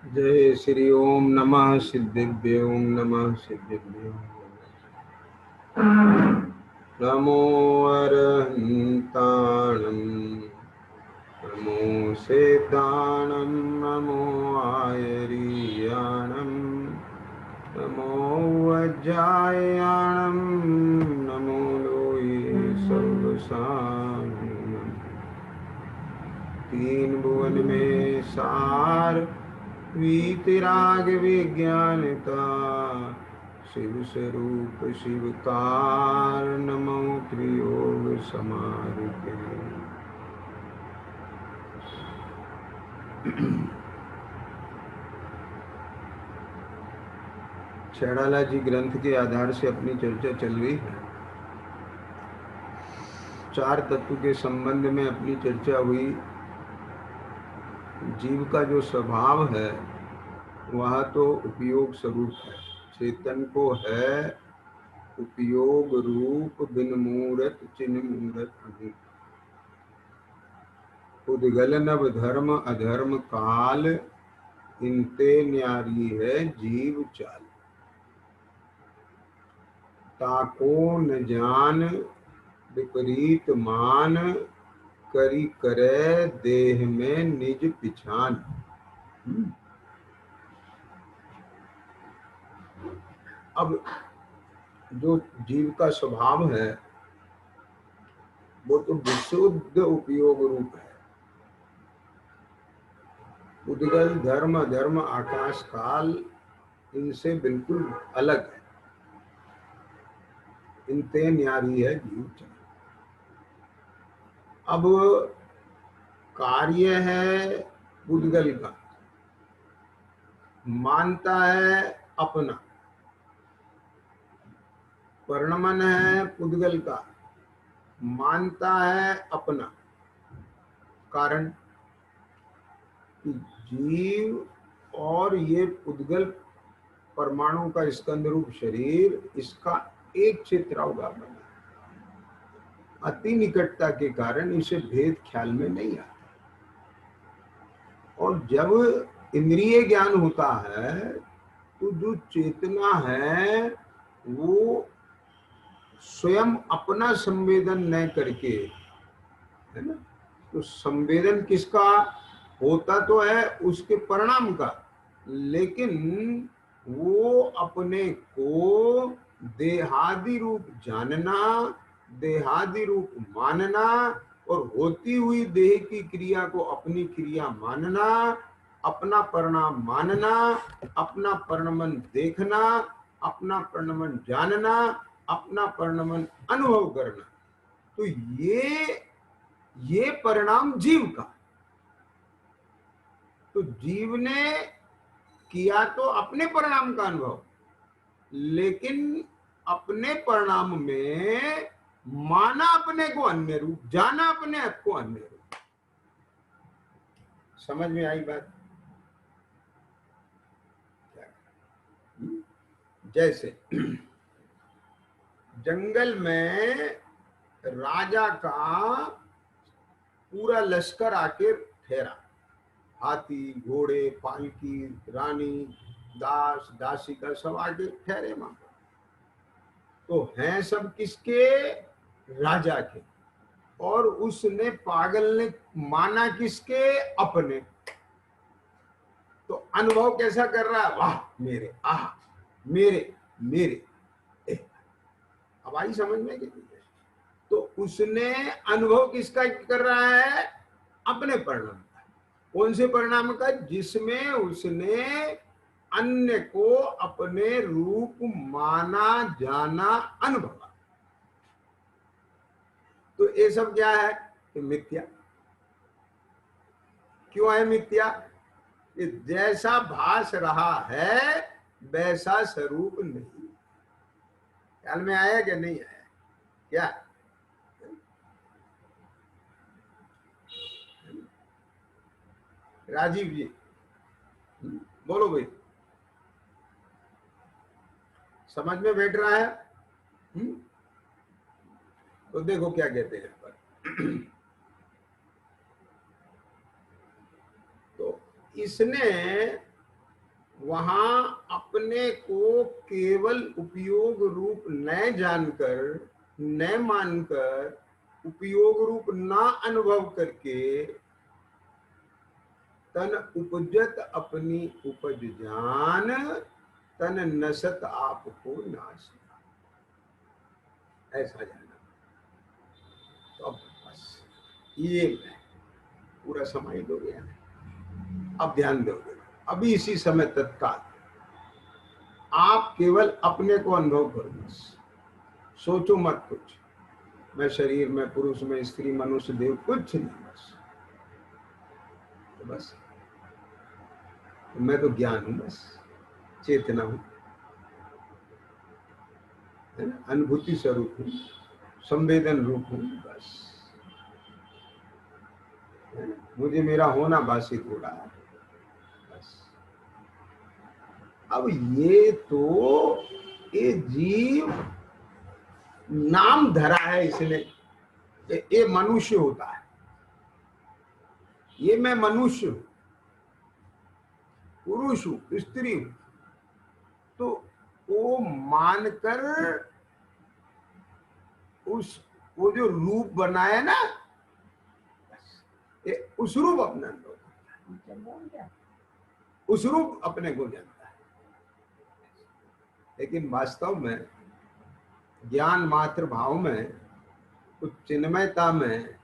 जय श्री ओम नमः सिद्धिभ्यो नमः सिद्धिभ्यो नमो अरहन्ताणं नमो सेताणं नमो आयरीयाणं नमो वज्रायाणं नमो लोये सर्वसानम् तीन भुवन में सार वीतराग विज्ञानता शिव स्वरूप शिवकार नमो त्रियोग समारिते। छैड़ाला जी ग्रंथ के आधार से अपनी चर्चा चल रही है। चार तत्व के संबंध में अपनी चर्चा हुई। जीव का जो स्वभाव है वह तो उपयोग स्वरूप है। चेतन को है उपयोग रूप बिन मूरत चिन्ह मूरत अनूप। उद्गल नव धर्म अधर्म काल इनते न्यारी है जीव चाल। ताको न जान विपरीत मान करी करे देह में निज पिछान। अब जो जीव का स्वभाव है वो तो विशुद्ध उपयोग रूप है। उद्गल धर्म धर्म आकाश काल इनसे बिल्कुल अलग है। इनते न्यारी है जीव चाल। अब कार्य है उद्गल का, मानता है अपना। परिणमन है पुद्गल का, मानता है अपना। कारण कि जीव और ये पुद्गल परमाणु का स्कंद रूप शरीर इसका एक क्षेत्रावगाहन है। अति निकटता के कारण इसे भेद ख्याल में नहीं आता। और जब इंद्रिय ज्ञान होता है तो जो चेतना है वो स्वयं अपना संवेदन न करके, है ना, तो संवेदन किसका होता तो है उसके परिणाम का, लेकिन वो अपने को देहादि रूप जानना, देहादि रूप मानना और होती हुई देह की क्रिया को अपनी क्रिया मानना, अपना परिणाम मानना, अपना परिणमन देखना, अपना परिणमन जानना, अपना परिणमन अनुभव करना। तो ये परिणाम जीव का। तो जीव ने किया तो अपने परिणाम का अनुभव, लेकिन अपने परिणाम में माना अपने को अन्य रूप, जाना अपने आप को अन्य रूप। समझ में आई बात? जैसे जंगल में राजा का पूरा लश्कर आके ठहरा। हाथी घोड़े पालकी रानी दास दासिका सब आके ठहरे वहां। तो हैं सब किसके? राजा के। और उसने पागल ने माना किसके? अपने। तो अनुभव कैसा कर रहा है? वाह मेरे, आह मेरे मेरे। अब आई समझ में? तो उसने अनुभव किसका कर रहा है? अपने परिणाम का। कौन से परिणाम का? जिसमें उसने अन्य को अपने रूप माना, जाना, अनुभवा। तो ये सब क्या है? कि मिथ्या। क्यों है मिथ्या? कि जैसा भास रहा है वैसा स्वरूप नहीं। ख्याल में आया कि नहीं आया? क्या राजीव जी बोलो भाई, समझ में बैठ रहा है? तो देखो क्या कहते हैं पर। तो इसने वहां अपने को केवल उपयोग रूप न जानकर, न मानकर, उपयोग रूप ना अनुभव करके तन उपजत अपनी उपज जान, तन नसत आपको नाश, ऐसा जाना। तो अब बस ये मैं पूरा समय हो गया, अब ध्यान दोगे, अभी इसी समय तत्काल आप केवल अपने को अनुभव करो, बस सोचो मत कुछ, मैं शरीर में, पुरुष में, स्त्री, मनुष्य, देव, कुछ नहीं, बस तो बस मैं तो ज्ञान हूं, बस चेतना हूं, अनुभूति स्वरूप हूं, संवेदन रूप हूं, बस मुझे मेरा होना भाषित हो रहा है, बस। अब ये जीव नाम धरा है इसने, ये मनुष्य होता है, ये मैं मनुष्य हूं, पुरुष हूं, स्त्री हूं, तो वो मानकर वो जो रूप बनाया ना, उस रूप अपना लोग, उस रूप अपने को जानता है। लेकिन वास्तव में ज्ञान मात्र भाव में, कुछ चिन्मयता में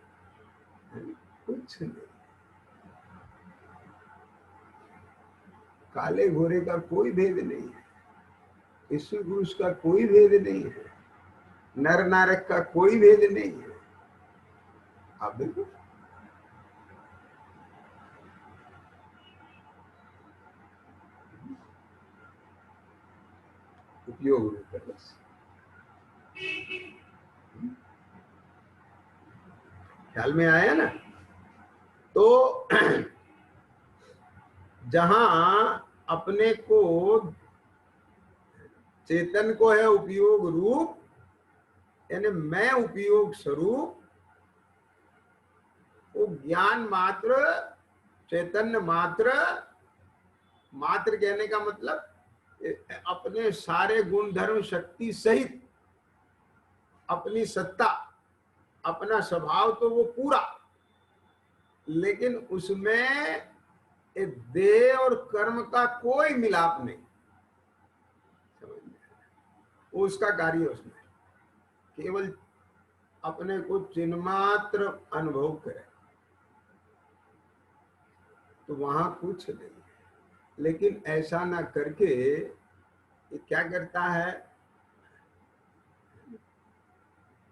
कुछ नहीं, काले घोरे का कोई भेद नहीं है, ईश्वर पुरुष का कोई भेद नहीं है, नर नारक का कोई भेद नहीं है। आप देखो, उपयोग रूप है बस। ख्याल में आया ना? तो जहां अपने को, चेतन को है उपयोग रूप, यानी मैं उपयोग स्वरूप, वो ज्ञान मात्र, चैतन्य मात्र, मात्र कहने का मतलब अपने सारे गुण धर्म शक्ति सहित अपनी सत्ता, अपना स्वभाव तो वो पूरा, लेकिन उसमें देह और कर्म का कोई मिलाप नहीं, समझ में? वो उसका कार्य उसमें केवल अपने को चिन्मात्र अनुभव करे, तो वहां कुछ नहीं। लेकिन ऐसा ना करके ये क्या करता है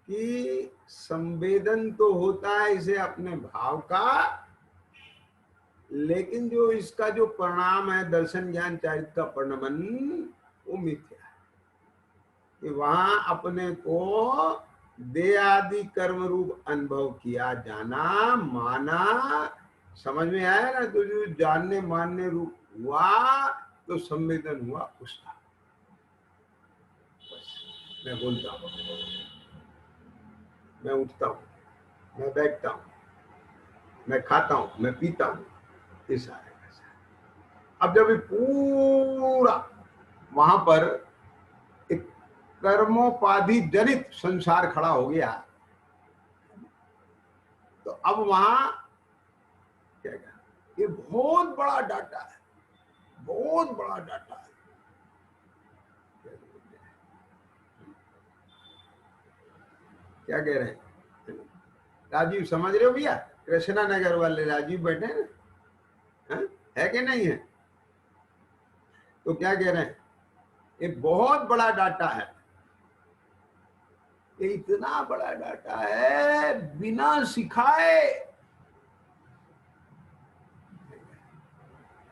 कि संवेदन तो होता है इसे अपने भाव का, लेकिन जो इसका जो परिणाम है दर्शन ज्ञान चारित्र का परिणमन, वो मिथ्या है। कि वहां अपने को देह आदि कर्म रूप अनुभव किया जाना, माना, समझ में आया ना? तो जो जानने मानने रूप हुआ, तो संवेदन हुआ उसका। मैं बोलता हूं, मैं उठता हूं, मैं बैठता हूं, मैं खाता हूं, मैं पीता हूं, ये सारे। अब जब ये पूरा वहां पर एक कर्मोपाधि जनित संसार खड़ा हो गया, तो अब वहां क्या कहा, ये बहुत बड़ा डाटा है, बहुत बड़ा डाटा है। क्या कह रहे हैं राजीव, समझ रहे हो भैया? कृष्णा नगर वाले राजीव बैठे हैं ना, है कि नहीं है? तो क्या कह रहे हैं, ये बहुत बड़ा डाटा है, ये इतना बड़ा डाटा है, बिना सिखाए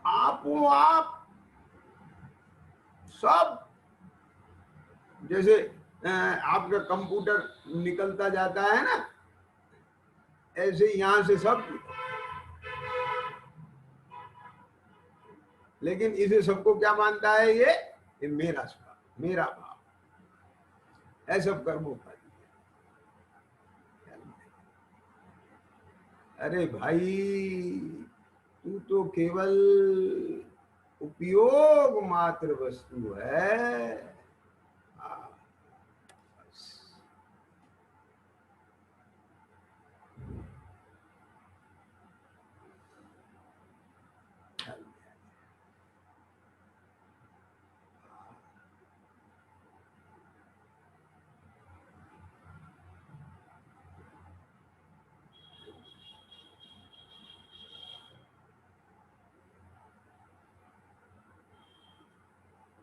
आप सब, जैसे आपका कंप्यूटर निकलता जाता है ना, ऐसे यहां से सब, लेकिन इसे सबको क्या मानता है, ये मेरा स्वभाव, मेरा भाव, ऐसा कर्मों का। अरे भाई, तू तो केवल उपयोग मात्र वस्तु है।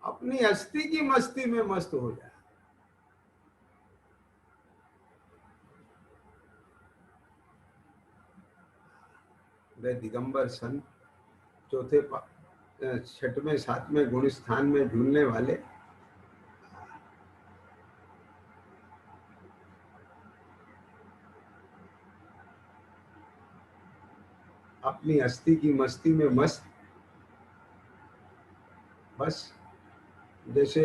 अपनी हस्ती की मस्ती में मस्त हो जाए। वे दिगंबर संत चौथे छठवें सातवें गुण स्थान में झूलने वाले, अपनी हस्ती की मस्ती में मस्त, बस जैसे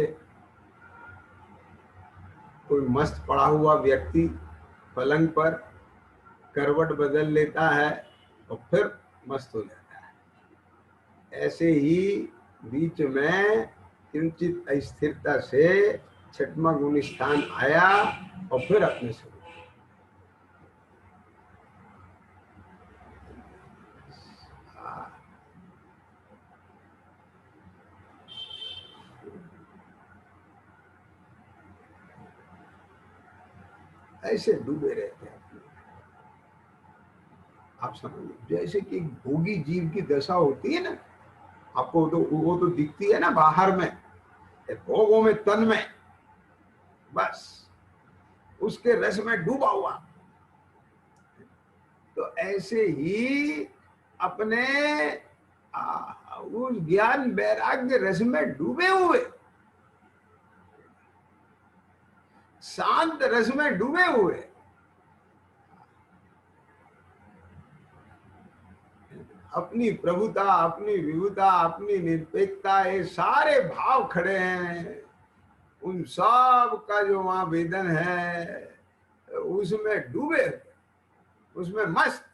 कोई मस्त पड़ा हुआ व्यक्ति पलंग पर करवट बदल लेता है और फिर मस्त हो जाता है, ऐसे ही बीच में किंचित अस्थिरता से छठवां गुण स्थान आया और फिर अपने से ऐसे डूबे रहते हैं। आप समझिए जैसे कि भोगी जीव की दशा होती है ना, आपको तो वो तो दिखती है ना बाहर में, भोगों में, तन में, बस उसके रस में डूबा हुआ। तो ऐसे ही अपने उस ज्ञान वैराग्य रस में डूबे हुए, शांत रस में डूबे हुए, अपनी प्रभुता, अपनी विभुता, अपनी निरपेक्षता, ये सारे भाव खड़े हैं। उन सब का जो वहां वेदन है उसमें डूबे, उसमें मस्त,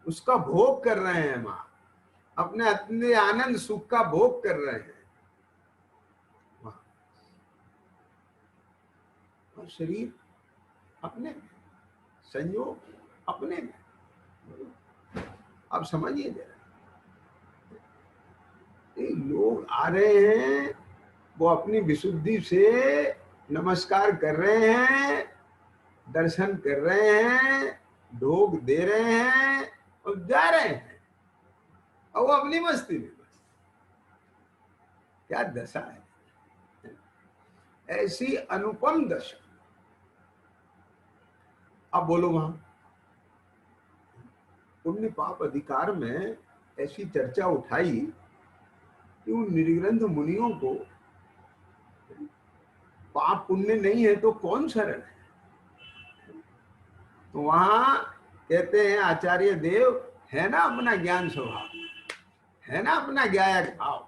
उसका भोग कर रहे हैं मां, अपने आनंद सुख का भोग कर रहे हैं। और शरीर अपने में, संयोग अपने में। आप समझिए जरा, लोग आ रहे हैं, वो अपनी विशुद्धि से नमस्कार कर रहे हैं, दर्शन कर रहे हैं, ढोक दे रहे हैं और जा रहे हैं, और वो अपनी मस्ती में बस। क्या दशा है, ऐसी अनुपम दशा। अब बोलो वहां पुण्य पाप अधिकार में ऐसी चर्चा उठाई कि उन निर्ग्रंथ मुनियों को पाप पुण्य नहीं है तो कौन शरण है। तो वहां कहते हैं आचार्य देव, है ना अपना ज्ञान स्वभाव, है ना अपना ज्ञायक भाव।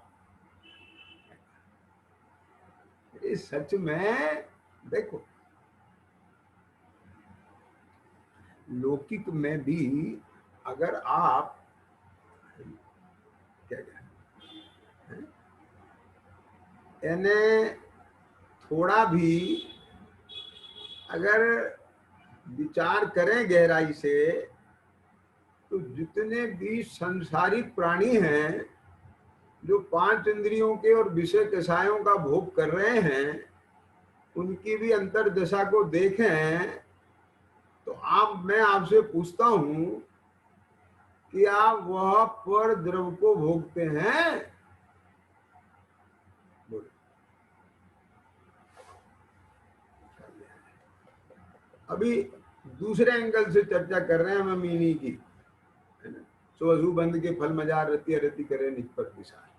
इस सच में देखो, लौकिक में भी अगर आप क्या यानी थोड़ा भी अगर विचार करें गहराई से, तो जितने भी संसारिक प्राणी हैं जो पांच इंद्रियों के और विषय कषायों का भोग कर रहे हैं, उनकी भी अंतर्दशा को देखें तो मैं आपसे पूछता हूं कि आप वह पर द्रव को भोगते हैं? बोलो। अभी दूसरे एंगल से चर्चा कर रहे हैं हम मीनी की, सो अजू बंद के फल मजार रति अरति करे निष्पत विचार।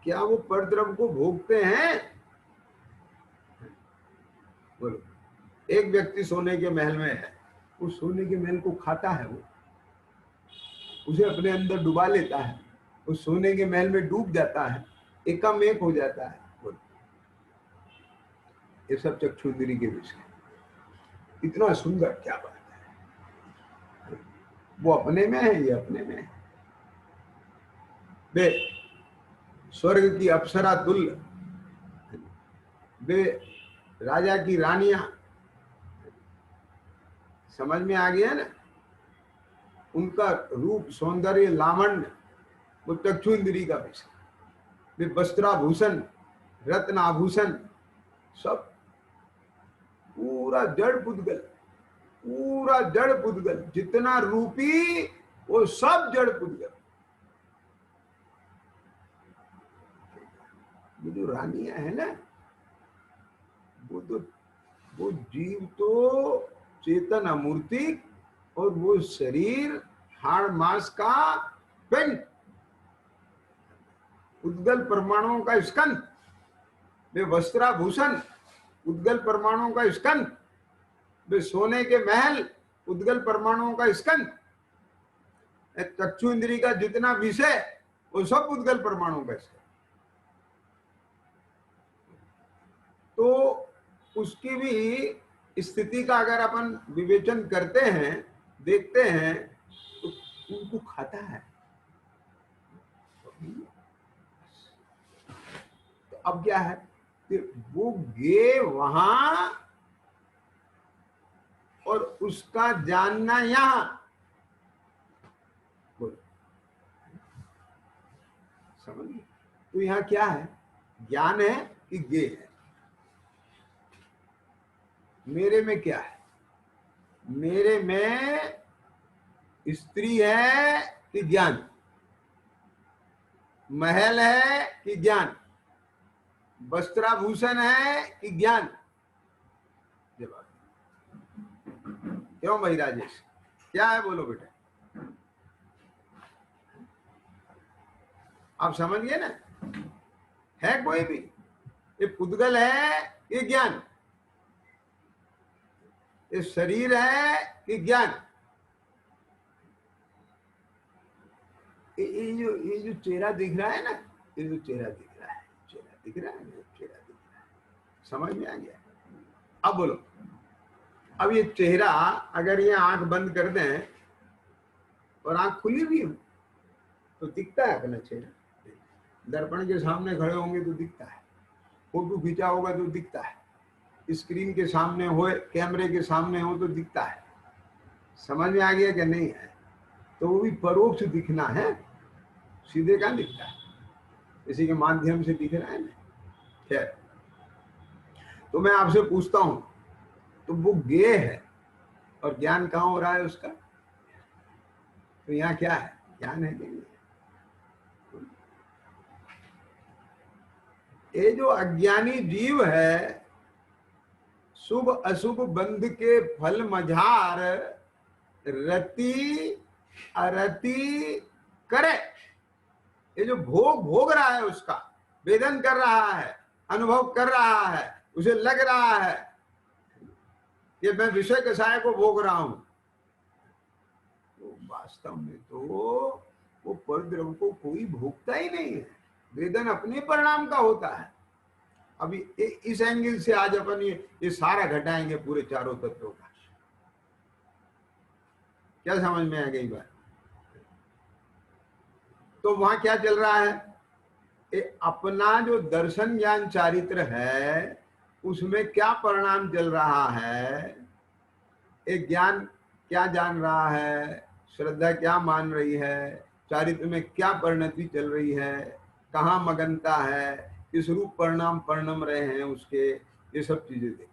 क्या वो परद्रव को भोगते हैं? बोलो। एक व्यक्ति सोने के महल में है, उस सोने के महल को खाता है, वो उसे अपने अंदर डुबा लेता है, उस सोने के महल में डूब जाता है, एकम एक हो जाता है। बोलो, ये सब चक्षुंदरी के विषय, इतना सुंदर, क्या बात है। वो अपने में है, ये अपने में है। वे स्वर्ग की अप्सरा तुल्य, वे राजा की रानियां, समझ में आ गया ना। उनका रूप सौंदर्य लावण्य वो चक्षु इंद्री का विषय। वे वस्त्राभूषण रत्न आभूषण सब पूरा जड़ पुद्गल, पूरा जड़ पुद्गल, जितना रूपी वो सब जड़ पुद्गल। ये जो रानियां है ना, वो जीव तो चेतन अमूर्ति और वो शरीर हाड़ मांस का पिंड, उद्गल परमाणुओं का स्कंद। वे वस्त्राभूषण उद्गल परमाणुओं का स्कंद, वे सोने के महल उद्गल परमाणुओं का स्कंद। चक्षु इंद्री का जितना विषय वो सब उद्गल परमाणुओं का स्कंद। तो उसकी भी स्थिति का अगर अपन विवेचन करते हैं, देखते हैं, तो उनको खाता है। तो अब क्या है कि वो गे वहां और उसका जानना यहां। समझिए, तो यहां क्या है, ज्ञान है कि गे है। मेरे में क्या है, मेरे में स्त्री है कि ज्ञान, महल है कि ज्ञान, वस्त्राभूषण है कि ज्ञान। जवाब क्यों भाई राजेश, क्या है, बोलो बेटा। आप समझ गए ना, है कोई भी, ये पुद्गल है कि ज्ञान, ये शरीर है कि ज्ञान। ये जो चेहरा दिख रहा है ना, ये जो चेहरा दिख रहा है, चेहरा दिख रहा है, चेहरा दिख रहा है, समझ में आ गया। अब बोलो, अब ये चेहरा अगर ये आंख बंद कर दें और आंख खुली भी हो तो दिखता है अपना चेहरा। दर्पण के सामने खड़े होंगे तो दिखता है, फोटो खींचा होगा तो दिखता है, स्क्रीन के सामने हो, कैमरे के सामने हो तो दिखता है। समझ में आ गया कि नहीं है? तो वो भी परोक्ष दिखना है, सीधे कहाँ दिखता है, इसी के माध्यम से दिख रहा है ना। खैर, तो मैं आपसे पूछता हूं, तो वो गे है और ज्ञान कहाँ हो रहा है उसका? तो यहाँ क्या है, ज्ञान है नहीं? ये जो अज्ञानी जीव है, शुभ अशुभ बंध के फल मझार रति अरति करे। ये जो भोग भोग रहा है, उसका वेदन कर रहा है, अनुभव कर रहा है, उसे लग रहा है कि मैं विषय कषाय को भोग रहा हूं, तो वास्तव में तो वो परद्रव्य को कोई भोगता ही नहीं है, वेदन अपने परिणाम का होता है। अभी इस एंगल से आज अपन ये सारा घटाएंगे पूरे चारों तत्वों का। क्या समझ में आ गई बात? तो वहां क्या चल रहा है, अपना जो दर्शन ज्ञान चारित्र है उसमें क्या परिणाम चल रहा है, एक ज्ञान क्या जान रहा है, श्रद्धा क्या मान रही है, चारित्र में क्या परिणति चल रही है, कहाँ मगनता है, किस रूप परिणाम परिणम रहे हैं उसके, ये सब चीजें देखें।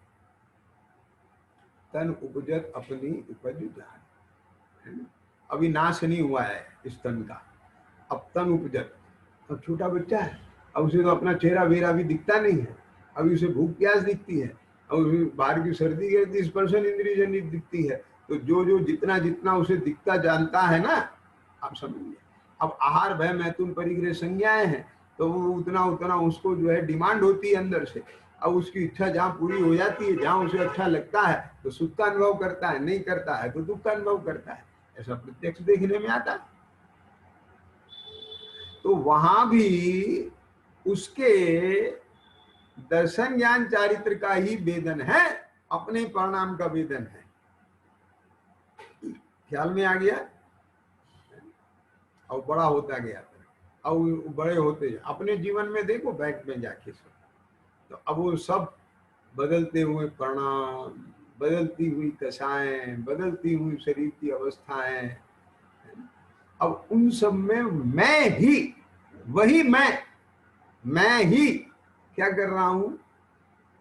तन उपजत अपनी उपज जान, अभी नाश नहीं हुआ है इस तन का, अब तन उपजत। अब छोटा बच्चा है, अब उसे तो अपना चेहरा वेरा भी दिखता नहीं है, अभी उसे भूख प्यास दिखती है, और उसे बाहर की सर्दी गिरती स्पर्शन इंद्रिय जनित दिखती है। तो जो जो जितना जितना उसे दिखता जानता है ना, आप समझिए। अब आहार भय मैथुन परिग्रह संज्ञाएं हैं, तो वो उतना उतना उसको जो है डिमांड होती है अंदर से। अब उसकी इच्छा जहाँ पूरी हो जाती है, जहाँ उसे अच्छा लगता है तो सुख का अनुभव करता है, नहीं करता है तो दुख का अनुभव करता है। ऐसा प्रत्यक्ष देखने में आता है। तो वहां भी उसके दर्शन ज्ञान चारित्र का ही वेदन है, अपने परिणाम का वेदन है। ख्याल में आ गया? और बड़ा होता गया था, और बड़े होते अपने जीवन में देखो बैंक में जाके सब, तो अब वो सब बदलते हुए परिणाम, बदलती हुई दशाएं, बदलती हुई शरीर की अवस्थाएं, अब उन सब में मैं ही, वही मैं ही क्या कर रहा हूं,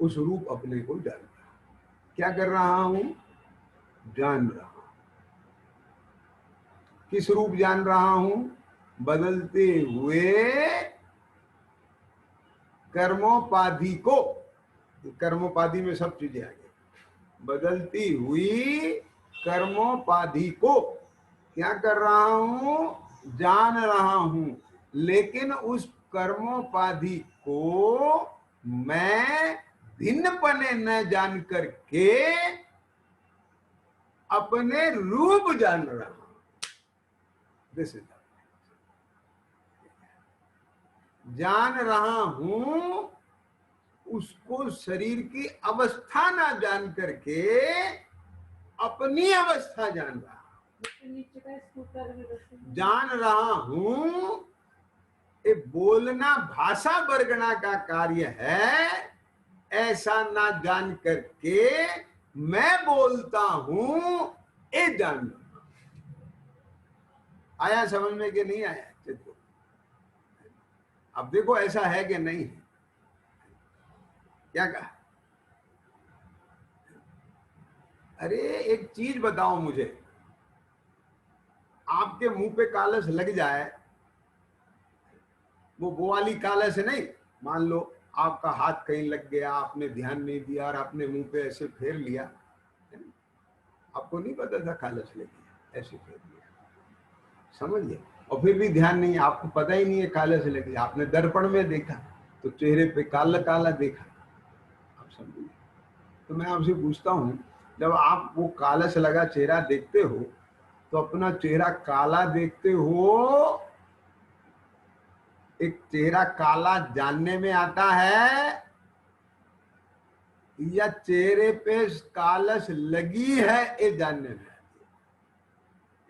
उस रूप अपने को जान रहा हूं। क्या कर रहा हूं, जान रहा हूं। किस रूप जान रहा हूं, बदलते हुए कर्मोपाधि को, कर्मोपाधि में सब चीजें आ गई, बदलती हुई कर्मोपाधि को क्या कर रहा हूं, जान रहा हूं। लेकिन उस कर्मोपाधि को मैं भिन्नपने न जान करके अपने रूप जान रहा हूं। दिस इज, जान रहा हूं उसको शरीर की अवस्था ना जान करके अपनी अवस्था जान रहा हूं। जान रहा हूं ये बोलना भाषा वर्गना का कार्य है, ऐसा ना जान करके मैं बोलता हूं, ये जान रहा हूं। आया समझ में कि नहीं आया चित्र? अब देखो ऐसा है कि नहीं है, क्या कहा? अरे एक चीज बताओ मुझे, आपके मुंह पे कालस लग जाए, वो वाली कालस है नहीं, मान लो आपका हाथ कहीं लग गया, आपने ध्यान नहीं दिया और आपने मुंह पे ऐसे फेर लिया, आपको नहीं पता था कालस लग गया, ऐसे फेर लिया, समझिए, और फिर भी ध्यान नहीं, आपको पता ही नहीं है कालस लग गया, आपने दर्पण में देखा तो चेहरे पे काला काला देखा, आप समझिए। तो मैं आपसे पूछता हूं, जब आप वो कालस लगा चेहरा देखते हो तो अपना चेहरा काला देखते हो, एक चेहरा काला जानने में आता है, या चेहरे पे कालस लगी है ये जानने में आती है?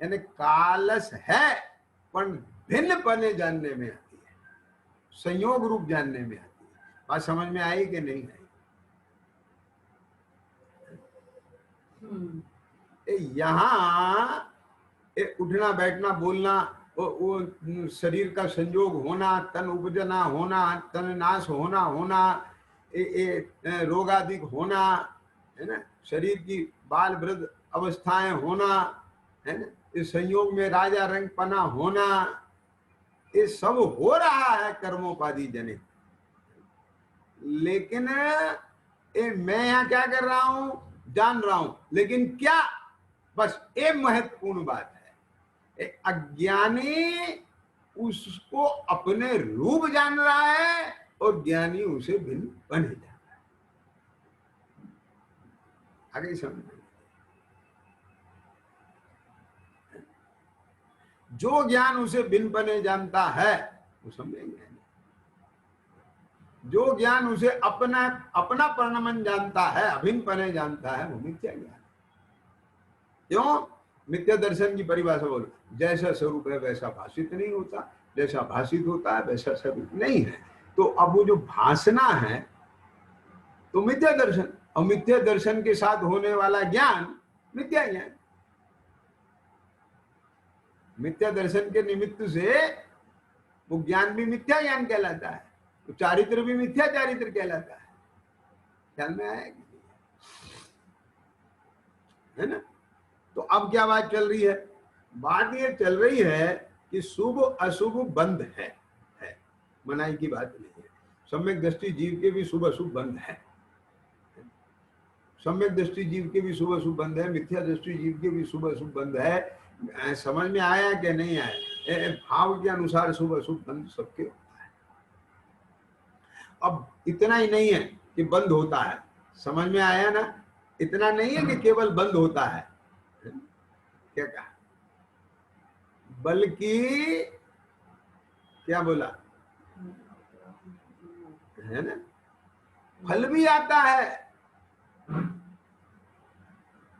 यानी कालस है पर भिन्न पने जानने में आती है, संयोग रूप जानने में आती है। बात समझ में आई कि नहीं आई? यहां उठना बैठना बोलना, वो शरीर का संयोग होना, तन उपजना होना, तन नाश होना, रोगादिक होना, है ना, शरीर की बाल वृद्ध अवस्थाएं होना, है ना, इस संयोग में राजा रंग पना होना, ये सब हो रहा है कर्मोपाधि जनित। लेकिन मैं यहां क्या कर रहा हूं, जान रहा हूं, लेकिन क्या, बस ये महत्वपूर्ण बात है, अज्ञानी उसको अपने रूप जान रहा है और ज्ञानी उसे भिन्न बने जान रहा है। आगे समझ, जो ज्ञान उसे भिन्न बने जानता है वो समझेंगे, जो ज्ञान उसे अपना अपना परिणमन जानता है, अभिन्न पने जानता है, वो मिथ्या ज्ञान। क्यों? मिथ्या दर्शन की परिभाषा बोलो, जैसा स्वरूप है वैसा भाषित नहीं होता, जैसा भाषित होता है वैसा स्वरूप नहीं है। तो अब वो जो भाषना है तो मिथ्या दर्शन, और मिथ्या दर्शन के साथ होने वाला ज्ञान मिथ्या ज्ञान। मिथ्या दर्शन के निमित्त से वो ज्ञान भी मिथ्या ज्ञान कहलाता है, तो चारित्र भी मिथ्या चारित्र कहलाता है। ख्याल में आया है ना? तो अब क्या बात चल रही है? बात ये चल रही है कि शुभ अशुभ बंध है, मनाई की बात नहीं है। सम्यक दृष्टि जीव के भी शुभ अशुभ बंध है, सम्यक दृष्टि जीव के भी शुभ अशुभ बंध है, मिथ्या दृष्टि जीव के भी शुभ अशुभ बंध है। समझ में आया कि नहीं आया? भाव के अनुसार शुभ अशुभ बंध सबके होता है। अब इतना ही नहीं है कि बंद होता है, समझ में आया ना? इतना नहीं है कि केवल बंद होता है, क्या कहा, बल्कि क्या बोला है ना, फल भी आता है।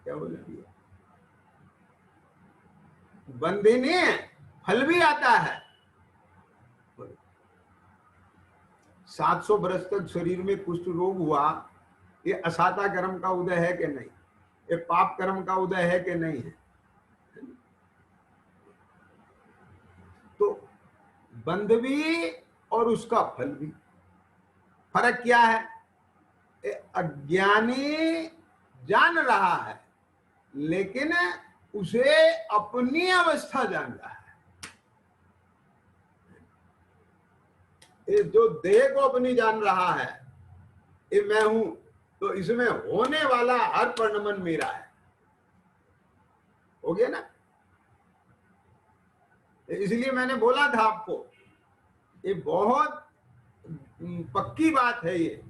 क्या बोला? बंद ही नहीं है, फल भी आता है। 700 वर्ष तक शरीर में कुष्ठ रोग हुआ, ये असाता कर्म का उदय है कि नहीं? ये पाप कर्म का उदय है कि नहीं है? तो बंध भी और उसका फल भी। फर्क क्या है? अज्ञानी जान रहा है, लेकिन उसे अपनी अवस्था जान रहा है। ये जो देह को अपनी जान रहा है, ये मैं हूं, तो इसमें होने वाला हर परिणमन मेरा है। हो गया ना? इसलिए मैंने बोला था आपको, ये बहुत पक्की बात है। ये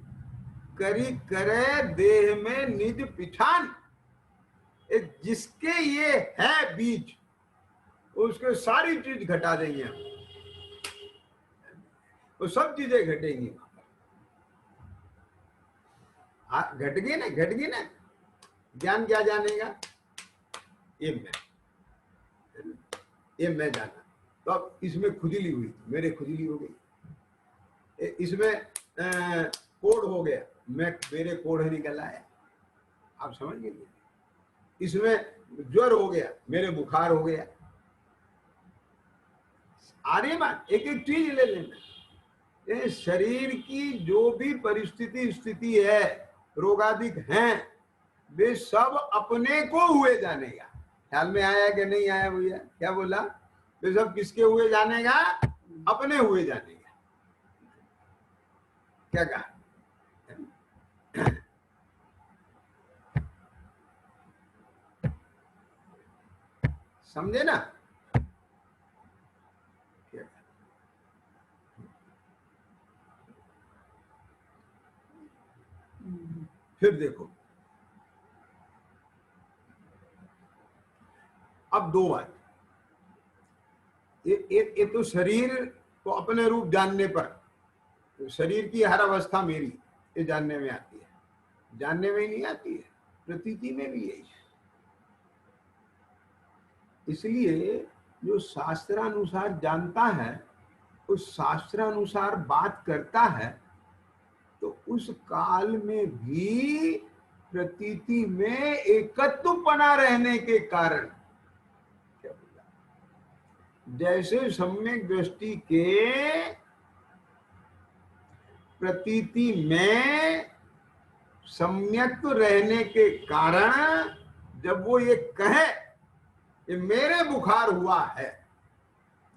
करी करे देह में निज पिठान, जिसके ये है बीज, उसके सारी चीज घटा देंगे हम, वो सब चीजें घटेंगी। घट गई ना, घट गई ना। ज्ञान क्या जानेगा? ये मैं जाना। तो अब इसमें खुजली हुई, मेरे खुजली हो गई। इसमें कोढ़ हो गया, मेरे कोढ़ निकल आया। आप समझ गए? इसमें ज्वर हो गया, मेरे बुखार हो गया। आर्य बात, एक एक चीज ले लेना। ये शरीर की जो भी परिस्थिति स्थिति है, रोगादिक हैं, वे सब अपने को हुए जानेगा। ख्याल में आया कि नहीं आया भैया? क्या बोला? वे सब किसके हुए जानेगा? अपने हुए जानेगा। क्या कहा? समझे ना? फिर देखो, अब दो बात। ये तो शरीर को अपने रूप जानने पर, तो शरीर की हर अवस्था मेरी, ये जानने में आती है। जानने में ही नहीं आती है, प्रतीति में भी यही है। इसलिए जो शास्त्रानुसार जानता है, उस शास्त्रानुसार बात करता है, तो उस काल में भी प्रतीति में एकत्व बना रहने के कारण, क्या बोला, जैसे सम्यक दृष्टि के प्रतीति में सम्यक रहने के कारण, जब वो ये कहे ये मेरे बुखार हुआ है,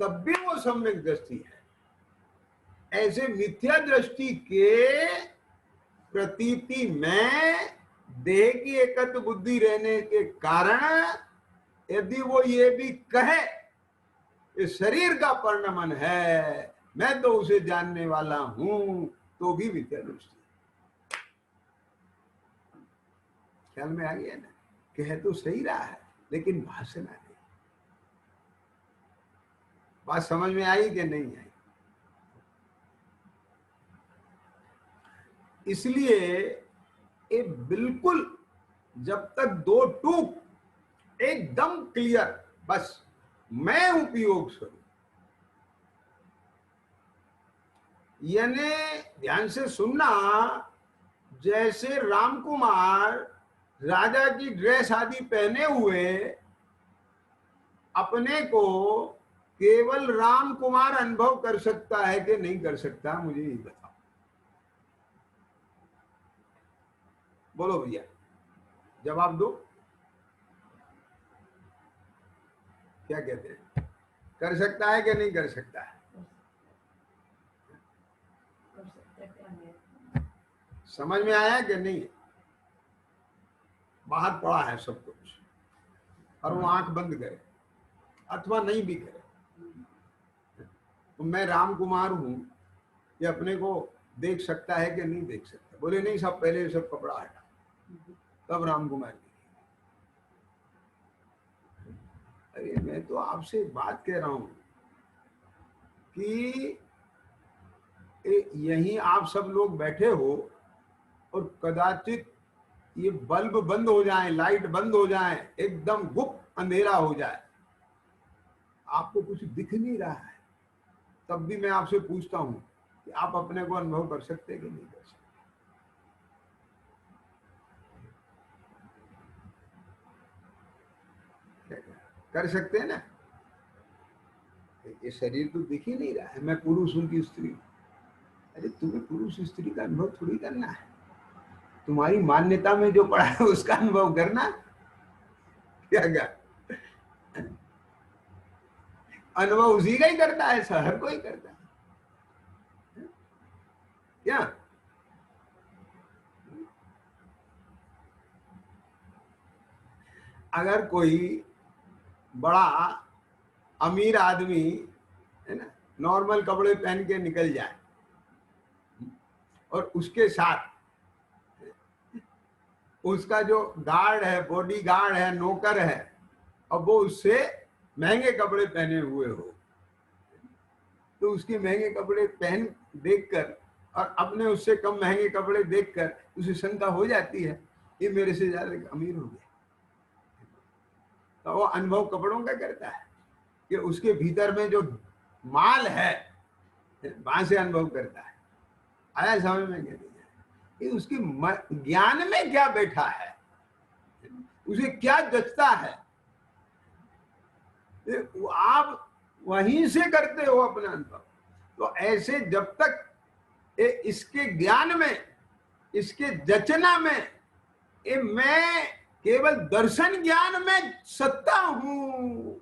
तब भी वो सम्यक दृष्टि है। ऐसे मिथ्या दृष्टि के प्रतीति में देह की एकत्व बुद्धि रहने के कारण, यदि वो ये भी कहे ये शरीर का परिणमन है, मैं तो उसे जानने वाला हूं, तो भी मिथ्या दृष्टि। ख्याल में आ गया ना? कह तो सही रहा है, लेकिन भाषण आ गई। बात समझ में आई कि नहीं आई? इसलिए ये बिल्कुल, जब तक दो टूक एकदम क्लियर, बस मैं उपयोग स्वरूप, यानी ध्यान से सुनना, जैसे रामकुमार राजा की ड्रेस आदि पहने हुए अपने को केवल रामकुमार अनुभव कर सकता है कि नहीं कर सकता? मुझे ये बताओ। बोलो भैया, जवाब दो। क्या कहते हैं? कर सकता है कि नहीं कर सकता है? समझ में आया कि नहीं? बाहर पड़ा है सब कुछ, और वो आंख बंद करे अथवा नहीं भी करे, तो मैं रामकुमार हूं, ये अपने को देख सकता है कि नहीं देख सकता? बोले नहीं, सब पहले सब कपड़ा हटा, तब रामकुमार की। अरे मैं तो आपसे बात कह रहा हूं कि यहीं आप सब लोग बैठे हो और कदाचित ये बल्ब बंद हो जाए, लाइट बंद हो जाए, एकदम गुप्त अंधेरा हो जाए, आपको कुछ दिख नहीं रहा है, तब भी मैं आपसे पूछता हूं कि आप अपने को अनुभव कर सकते कि नहीं कर सकते? कर सकते हैं ना? ये शरीर तो दिख ही नहीं रहा है, मैं पुरुष हूं कि स्त्री? अरे तुम्हें पुरुष स्त्री का अनुभव थोड़ी करना है, तुम्हारी मान्यता में जो पड़ा है उसका अनुभव करना। क्या क्या अनुभव उसी का ही करता है, हर कोई करता है क्या? अगर कोई बड़ा अमीर आदमी है ना, नॉर्मल कपड़े पहन के निकल जाए और उसके साथ उसका जो गार्ड है, बॉडी गार्ड है, नौकर है, और वो उससे महंगे कपड़े पहने हुए हो, तो उसके महंगे कपड़े पहन देखकर और अपने उससे कम महंगे कपड़े देखकर उसे शंका हो जाती है ये मेरे से ज्यादा अमीर हो गया। तो वो अनुभव कपड़ों का करता है कि उसके भीतर में जो माल है वहां से अनुभव करता है। आया समझ में? क्या ये उसकी ज्ञान में क्या बैठा है, उसे क्या जचता है, आप वहीं से करते हो अपना अनुभव। तो ऐसे जब तक इसके ज्ञान में, इसके जचना में, मैं केवल दर्शन ज्ञान में सत्ता हूं,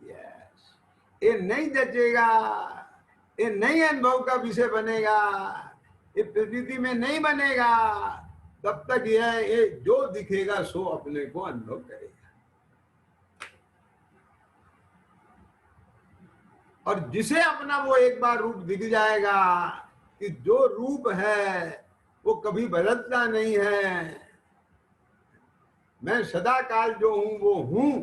यस, ये नहीं जचेगा, ये नहीं अनुभव का विषय बनेगा, ये प्रतीति में नहीं बनेगा, तब तक ये जो दिखेगा सो अपने को अनुभव करेगा। और जिसे अपना वो एक बार रूप दिख जाएगा कि जो रूप है वो कभी बदलता नहीं है, मैं सदा काल जो हूं वो हूं,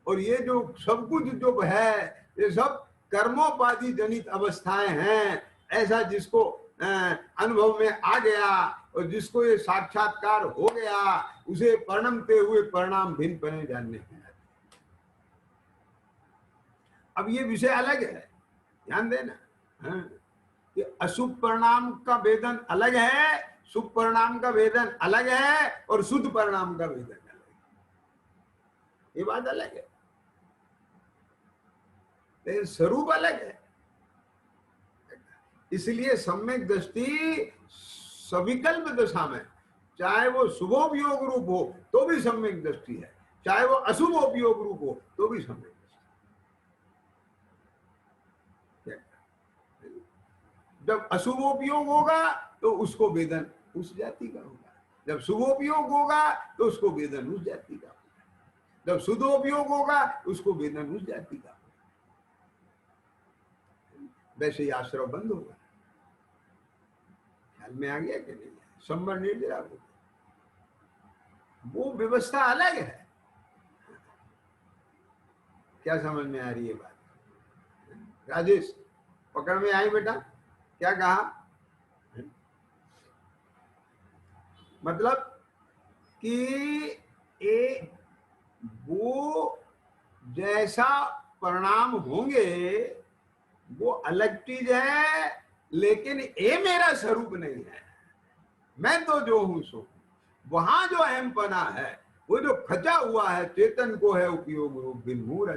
और ये जो सब कुछ जो है ये सब कर्मोपाधि जनित अवस्थाएं हैं, ऐसा जिसको अनुभव में आ गया और जिसको ये साक्षात्कार हो गया, उसे परिणमते हुए परिणाम भिन्न पने जानने हैं। अब ये विषय अलग है, ध्यान देना, कि अशुभ परिणाम का वेदन अलग है, शुभ परिणाम का वेदन अलग है, और शुद्ध परिणाम का वेदन अलग है, ये बात अलग है, लेकिन स्वरूप अलग है। इसलिए सम्यक दृष्टि सविकल्प दशा में, चाहे वो शुभोपयोग रूप हो तो भी सम्यक दृष्टि है, चाहे वो अशुभोपयोग रूप हो तो भी सम्यक दृष्टि। जब अशुभोपयोग होगा तो उसको वेदन उस जाति का होगा, जब शुभोपयोग होगा तो उसको वेदन उस जाति का होगा, जब शुद्धोपयोग होगा उसको वेदन उस जाति का होगा। वैसे ही आश्रम बंद होगा। ख्याल में आ गया कि नहीं? संबर निर्जरा होगा, वो व्यवस्था अलग है। क्या समझ में आ रही है बात? राजेश पकड़ में आई बेटा? क्या कहा? मतलब कि वो जैसा परिणाम होंगे वो अलग चीज है, लेकिन ये मेरा स्वरूप नहीं है। मैं तो जो हूं सो, वहां जो अहमपना है वो जो खचा हुआ है चेतन को है उपयोग रूप, बिनमूर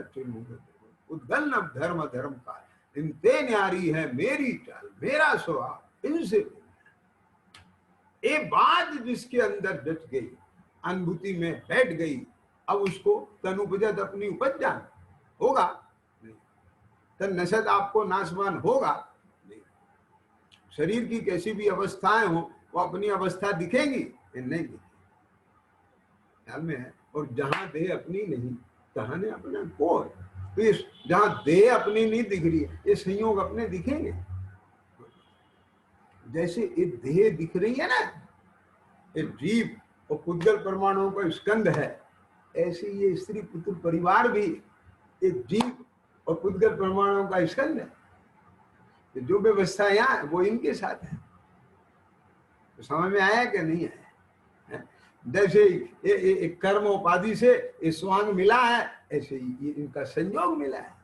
उद्गल धर्म धर्म का, इनते न्यारी है मेरी चाल मेरा स्वभाव, इनसे ये बात जिसके अंदर जच गई, अनुभूति में बैठ गई, अब उसको तनुपजत अपनी उपज जान होगा नहीं, तन नशत आपको नाशवान होगा नहीं। शरीर की कैसी भी अवस्थाएं हो वो अपनी अवस्था दिखेंगी नहीं दिखेगी, ख्याल में है? और जहां देह अपनी नहीं तहां ने अपना को, तो ये जहां देह अपनी नहीं दिख रही है ये संयोग अपने दिखेंगे। जैसे ये देह दिख रही है ना, ये जीव और पुद्गल परमाणुओं का स्कंद है, ऐसे ये स्त्री पुत्र परिवार भी एक जीव और पुद्गल परमाणुओं का स्कंद है। जो व्यवस्था यहाँ वो इनके साथ है। तो समझ में आया कि नहीं आया? जैसे कर्म उपाधि से ये स्वांग मिला है ऐसे ही ये इनका संयोग मिला है।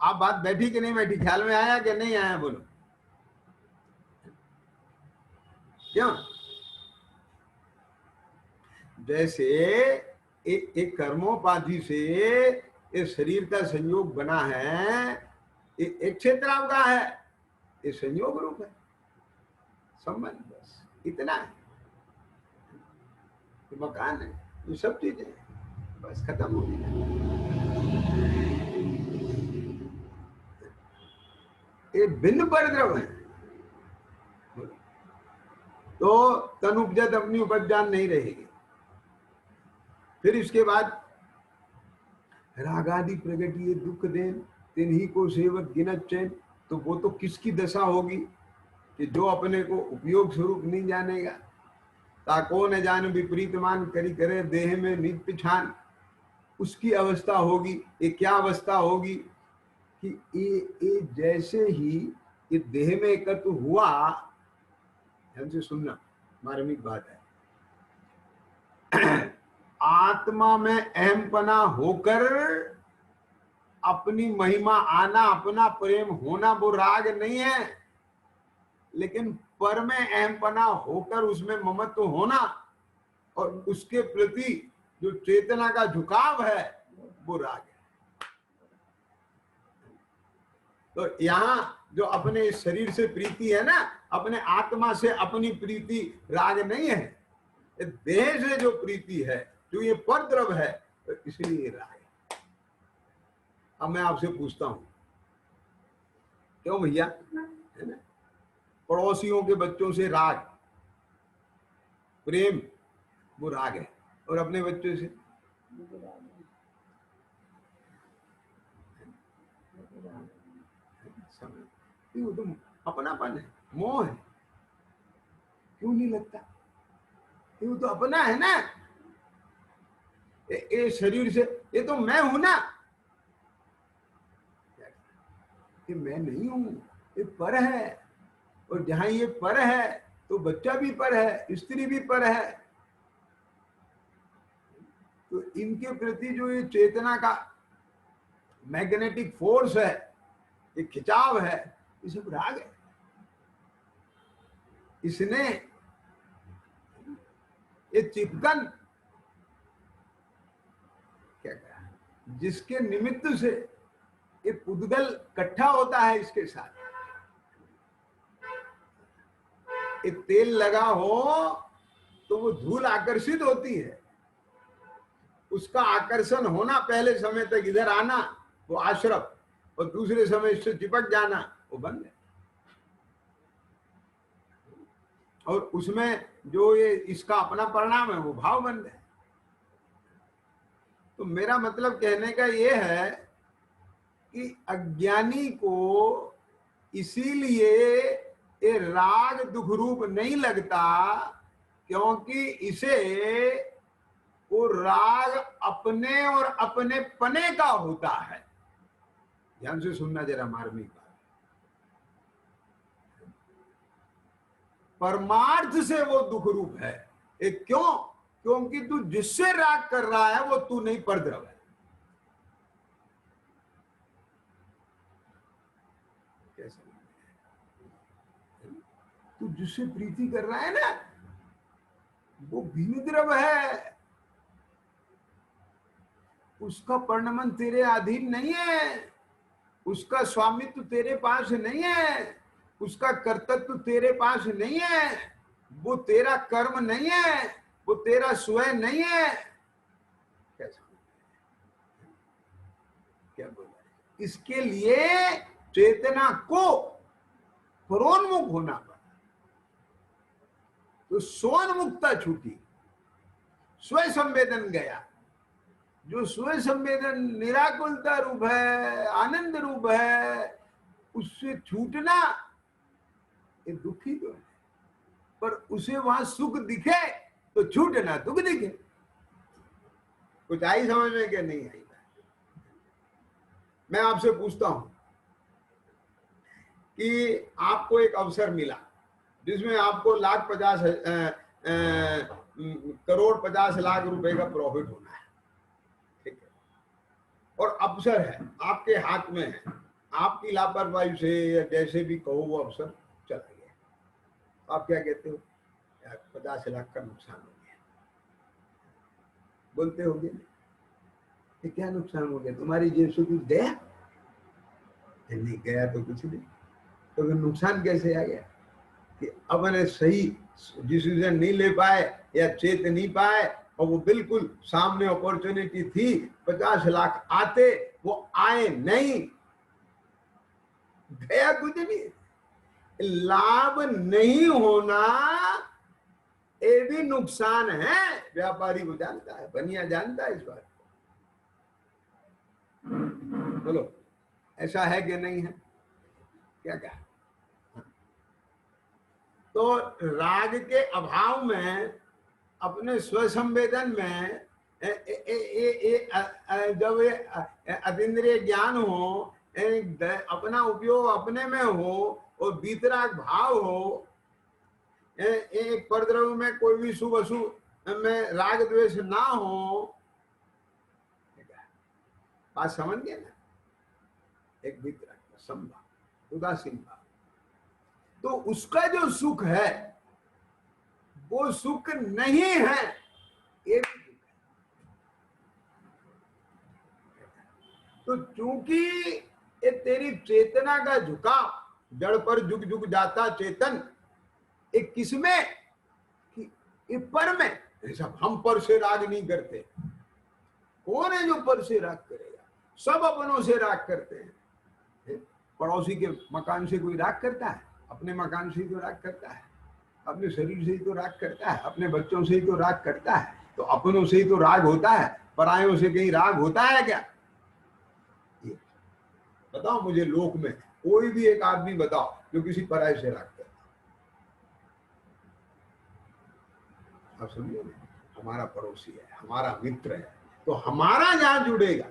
आप बात बैठी कि नहीं बैठी, ख्याल में आया कि नहीं आया, बोलो क्यों? जैसे एक कर्मोपाधि से ये शरीर का संयोग बना है, एक क्षेत्र का है, ये संयोग रूप है संबंध, बस इतना है। ये मकान है, ये सब चीजें बस खत्म हो गई। ये भिन्न परद्रव है, तो तन उपजत अपनी उपजान नहीं रहेगी। फिर इसके बाद रागादि प्रगटिए दुख देन तिन्ही को सेवक गिनत चैन, तो वो तो किसकी दशा होगी कि जो अपने को उपयोग स्वरूप नहीं जानेगा। ताको न जान विपरीत मान करी करे देह में नित्य छान, उसकी अवस्था होगी। ये क्या अवस्था होगी कि ये जैसे ही ये देह में एकत्र हुआ, हमसे सुनना मार्मिक बात है, आत्मा में अहमपना होकर अपनी महिमा आना, अपना प्रेम होना, वो राग नहीं है। लेकिन पर में अहमपना होकर उसमें ममत्व होना और उसके प्रति जो चेतना का झुकाव है, वो राग है। तो यहाँ जो अपने शरीर से प्रीति है ना, अपने आत्मा से अपनी प्रीति राग नहीं है। देह से जो प्रीति है, जो ये परद्रव है, तो इसलिए राग है। अब मैं आपसे पूछता हूं, क्यों भैया, है ना, पड़ोसियों के बच्चों से राग, प्रेम, वो राग है, और अपने बच्चों से वो तो अपनापन है, मोह है, क्यों नहीं लगता? वो तो अपना है ना, ये शरीर से, ये तो मैं हूं ना, ये मैं नहीं हूं, ये पर है। और जहां ये पर है तो बच्चा भी पर है, स्त्री भी पर है। तो इनके प्रति जो ये चेतना का मैग्नेटिक फोर्स है, ये खिंचाव है, ये सब राग है। इसने ये चिपकन क्या कहा, जिसके निमित्त से ये पुद्गल इकट्ठा होता है इसके साथ। एक तेल लगा हो तो वो धूल आकर्षित होती है, उसका आकर्षण होना, पहले समय तक इधर आना वो आश्रम, और दूसरे समय इससे चिपक जाना वो बंद है। और उसमें जो ये इसका अपना परिणाम है वो भाव बंद है। तो मेरा मतलब कहने का ये है कि अज्ञानी को इसीलिए ये राग दुख रूप नहीं लगता, क्योंकि इसे वो राग अपने और अपने पने का होता है। ध्यान से सुनना जरा मार्मिक बात, परमार्थ से वो दुख रूप है। एक क्यों? क्योंकि तू जिससे राग कर रहा है वो तू नहीं, परद्रव है। कैसे? तू जिससे प्रीति कर रहा है ना, वो भीनद्रव है, उसका परिणमन तेरे अधीन नहीं है, उसका स्वामित्व तेरे पास नहीं है, उसका कर्तव्य तेरे पास नहीं है, वो तेरा कर्म नहीं है, वो तेरा स्वयं नहीं है। कैसा? क्या बोला? इसके लिए चेतना को परोन्मुख होना पड़ा। तो स्वोन्मुखता छूटी, स्व संवेदन गया। जो स्व संवेदन निराकुलता रूप है, आनंद रूप है, उससे छूटना ये दुखी तो है, पर उसे वहां सुख दिखे तो छूटना दुख दिखे। कुछ आई समझ में क्या नहीं आई? मैं आपसे पूछता हूं कि आपको एक अवसर मिला जिसमें आपको करोड़ 50 लाख रुपए का प्रॉफिट होना है, ठीक है? और अवसर है, आपके हाथ में है, आपकी लापरवाही से या जैसे भी कहो वो अवसर चला गया। आप क्या कहते हो? यार 50 लाख का नुकसान हो गया, बोलते होगे कि क्या नुकसान हो गया, तुम्हारी जेब से कुछ गया? नहीं गया तो कुछ नहीं, तो फिर नुकसान कैसे आ गया? कि अपने सही डिसीजन नहीं ले पाए या चेत नहीं पाए, और वो बिल्कुल सामने अपॉर्चुनिटी थी, 50 लाख आते, वो आए नहीं, गया कुछ नहीं। लाभ नहीं होना ये भी नुकसान है, व्यापारी को जानता है, बनिया जानता है इस बात को। बोलो ऐसा है कि नहीं है? क्या क्या? तो राग के अभाव में, अपने स्वसंवेदन में जब अतीन्द्रिय ज्ञान हो, अपना उपयोग अपने में हो और बीतराग भाव हो, एक परद्रव्य में कोई भी शुभ अशुभ में राग द्वेष ना हो, बात समझ गए ना? एक बीतराग संभाव, उदासीन भाव, तो उसका जो सुख है वो सुख नहीं है, ये भी सुख है। तो चूंकि ये तेरी चेतना का झुकाव, जड़ पर झुक झुक जाता चेतन, एक किसमें कि ये पर में, ऐसा हम पर से राग नहीं करते। कौन है जो पर से राग करेगा? सब अपनों से राग करते हैं। पड़ोसी के मकान से कोई राग करता है? अपने मकान से ही तो राग करता है, अपने शरीर से ही तो राग करता है, अपने बच्चों से ही तो राग करता है। तो अपनों से ही तो राग होता है, परायों से कहीं राग होता है क्या? बताओ मुझे, लोक में कोई भी एक आदमी बताओ जो किसी पराये से राग करता। आप समझो ना, हमारा पड़ोसी है, हमारा मित्र है, तो हमारा जहां जुड़ेगा,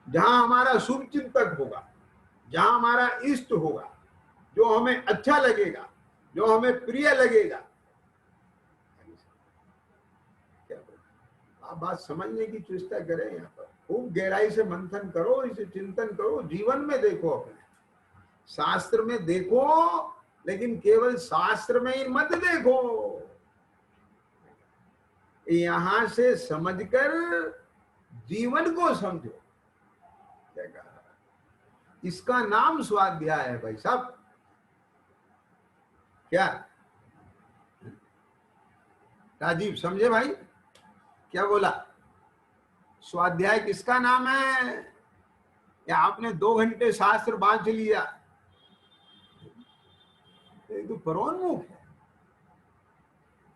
जहां हमारा शुभ चिंतक होगा, जहां हमारा इष्ट होगा, जो हमें अच्छा लगेगा, जो हमें प्रिय लगेगा, क्या आप बात समझने की चेष्टा करें। यहाँ पर खूब गहराई से मंथन करो, इसे चिंतन करो, जीवन में देखो, अपने शास्त्र में देखो, लेकिन केवल शास्त्र में ही मत देखो, यहां से समझकर जीवन को समझो। क्या कहा? इसका नाम स्वाध्याय है भाई साहब। क्या राजीव समझे भाई? क्या बोला? स्वाध्याय किसका नाम है? या आपने 2 घंटे शास्त्र बांध लिया, तो परोन्मुख है।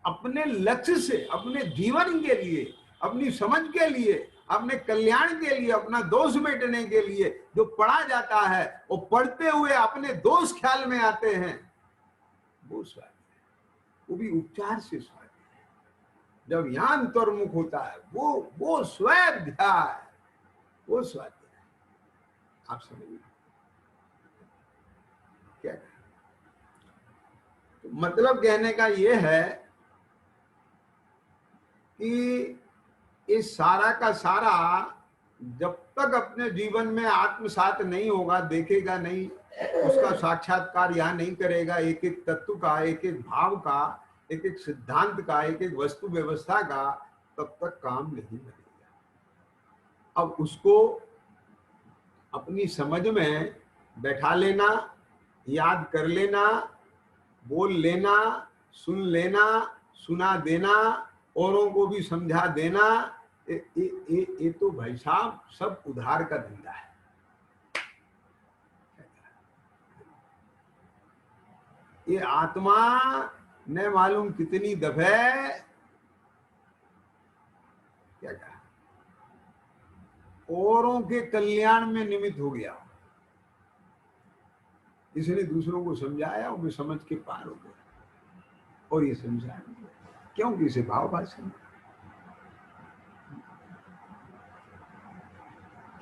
अपने लक्ष्य से, अपने जीवन के लिए, अपनी समझ के लिए, अपने कल्याण के लिए, अपना दोष मिटने के लिए जो पढ़ा जाता है, वो पढ़ते हुए अपने दोष ख्याल में आते हैं, वो स्वाध्याय, वो भी उपचार से स्वाध्याय। जब यहाँ अंतर्मुख होता है वो स्वाध्याय, वो स्वाध्याय। आप समझिए क्या? तो मतलब कहने का ये है कि इस सारा का सारा जब तक अपने जीवन में आत्मसात नहीं होगा, देखेगा नहीं, उसका साक्षात्कार यहाँ नहीं करेगा, एक एक तत्व का, एक एक भाव का, एक एक सिद्धांत का, एक एक वस्तु व्यवस्था का, तब तक काम नहीं बनेगा। अब उसको अपनी समझ में बैठा लेना, याद कर लेना, बोल लेना, सुन लेना, सुना देना, औरों को भी समझा देना, ये तो भाई साहब सब उधार का धंधा है। ये आत्मा न मालूम कितनी दफे क्या कहा, औरों के कल्याण में निमित्त हो गया, इसने दूसरों को समझाया, वो समझ के पार हो गया, और ये समझाया क्योंकि इसे भाव भाषण।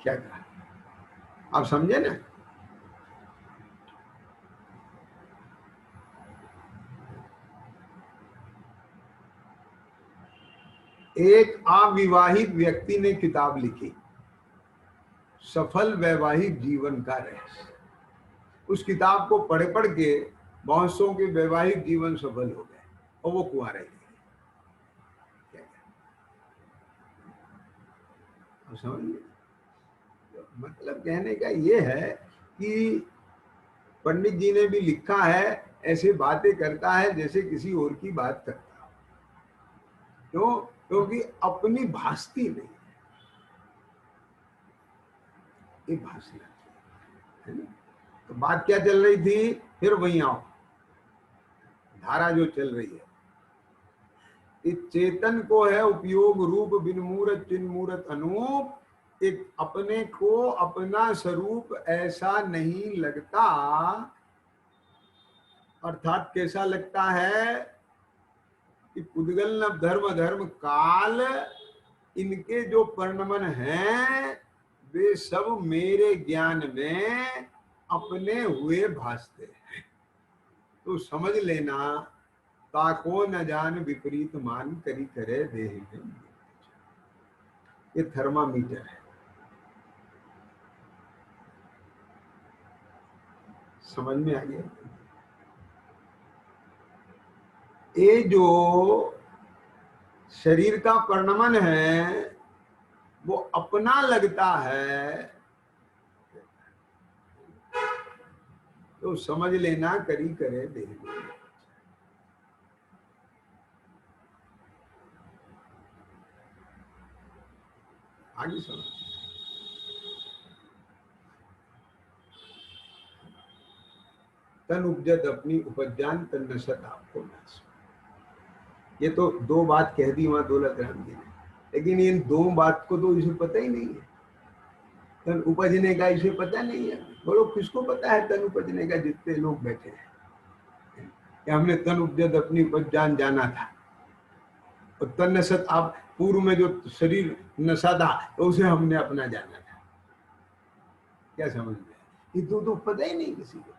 क्या कहा? आप समझे ना? एक अविवाहित व्यक्ति ने किताब लिखी, सफल वैवाहिक जीवन का रहस्य। उस किताब को पढ़ पढ़ के बहुत सौ के वैवाहिक जीवन सफल हो गए और वो कुंवारे रह गए। समझिए, मतलब कहने का ये है कि पंडित जी ने भी लिखा है, ऐसे बातें करता है जैसे किसी और की बात करता हो। क्यों? क्योंकि अपनी भाषती नहीं है, ये भाषना है ना। तो बात क्या चल रही थी, फिर वहीं आओ, धारा जो चल रही है, इस चेतन को है उपयोग रूप बिन मूरत चिन्ह मूरत अनूप। एक अपने को अपना स्वरूप ऐसा नहीं लगता, अर्थात कैसा लगता है कि पुद्गल न धर्म धर्म काल, इनके जो परिणमन हैं वे सब मेरे ज्ञान में अपने हुए भासते हैं। तो समझ लेना, ताको न जान विपरीत मान करी करे देह में। ये थर्मामीटर है, समझ में आ गया। ये जो शरीर का परिणमन है वो अपना लगता है, तो समझ लेना करी करे देह में। आगे समझ, तन उपजत अपनी उपज्ञान तन नशत आपको नाश। ये तो दो बात कह दी वहां दौलत राम जी ने, लेकिन इन दो बात को तो इसे पता ही नहीं है। तन उपजने का इसे पता नहीं है। बोलो किसको पता है तन उपजने का? जितने लोग बैठे हैं कि हमने तन उपजत अपनी उपज्ञान जाना था, और तन नशत आप पूर्व में जो शरीर नशा था तो उसे हमने अपना जाना था। क्या समझ में? ये तो पता ही नहीं किसी को।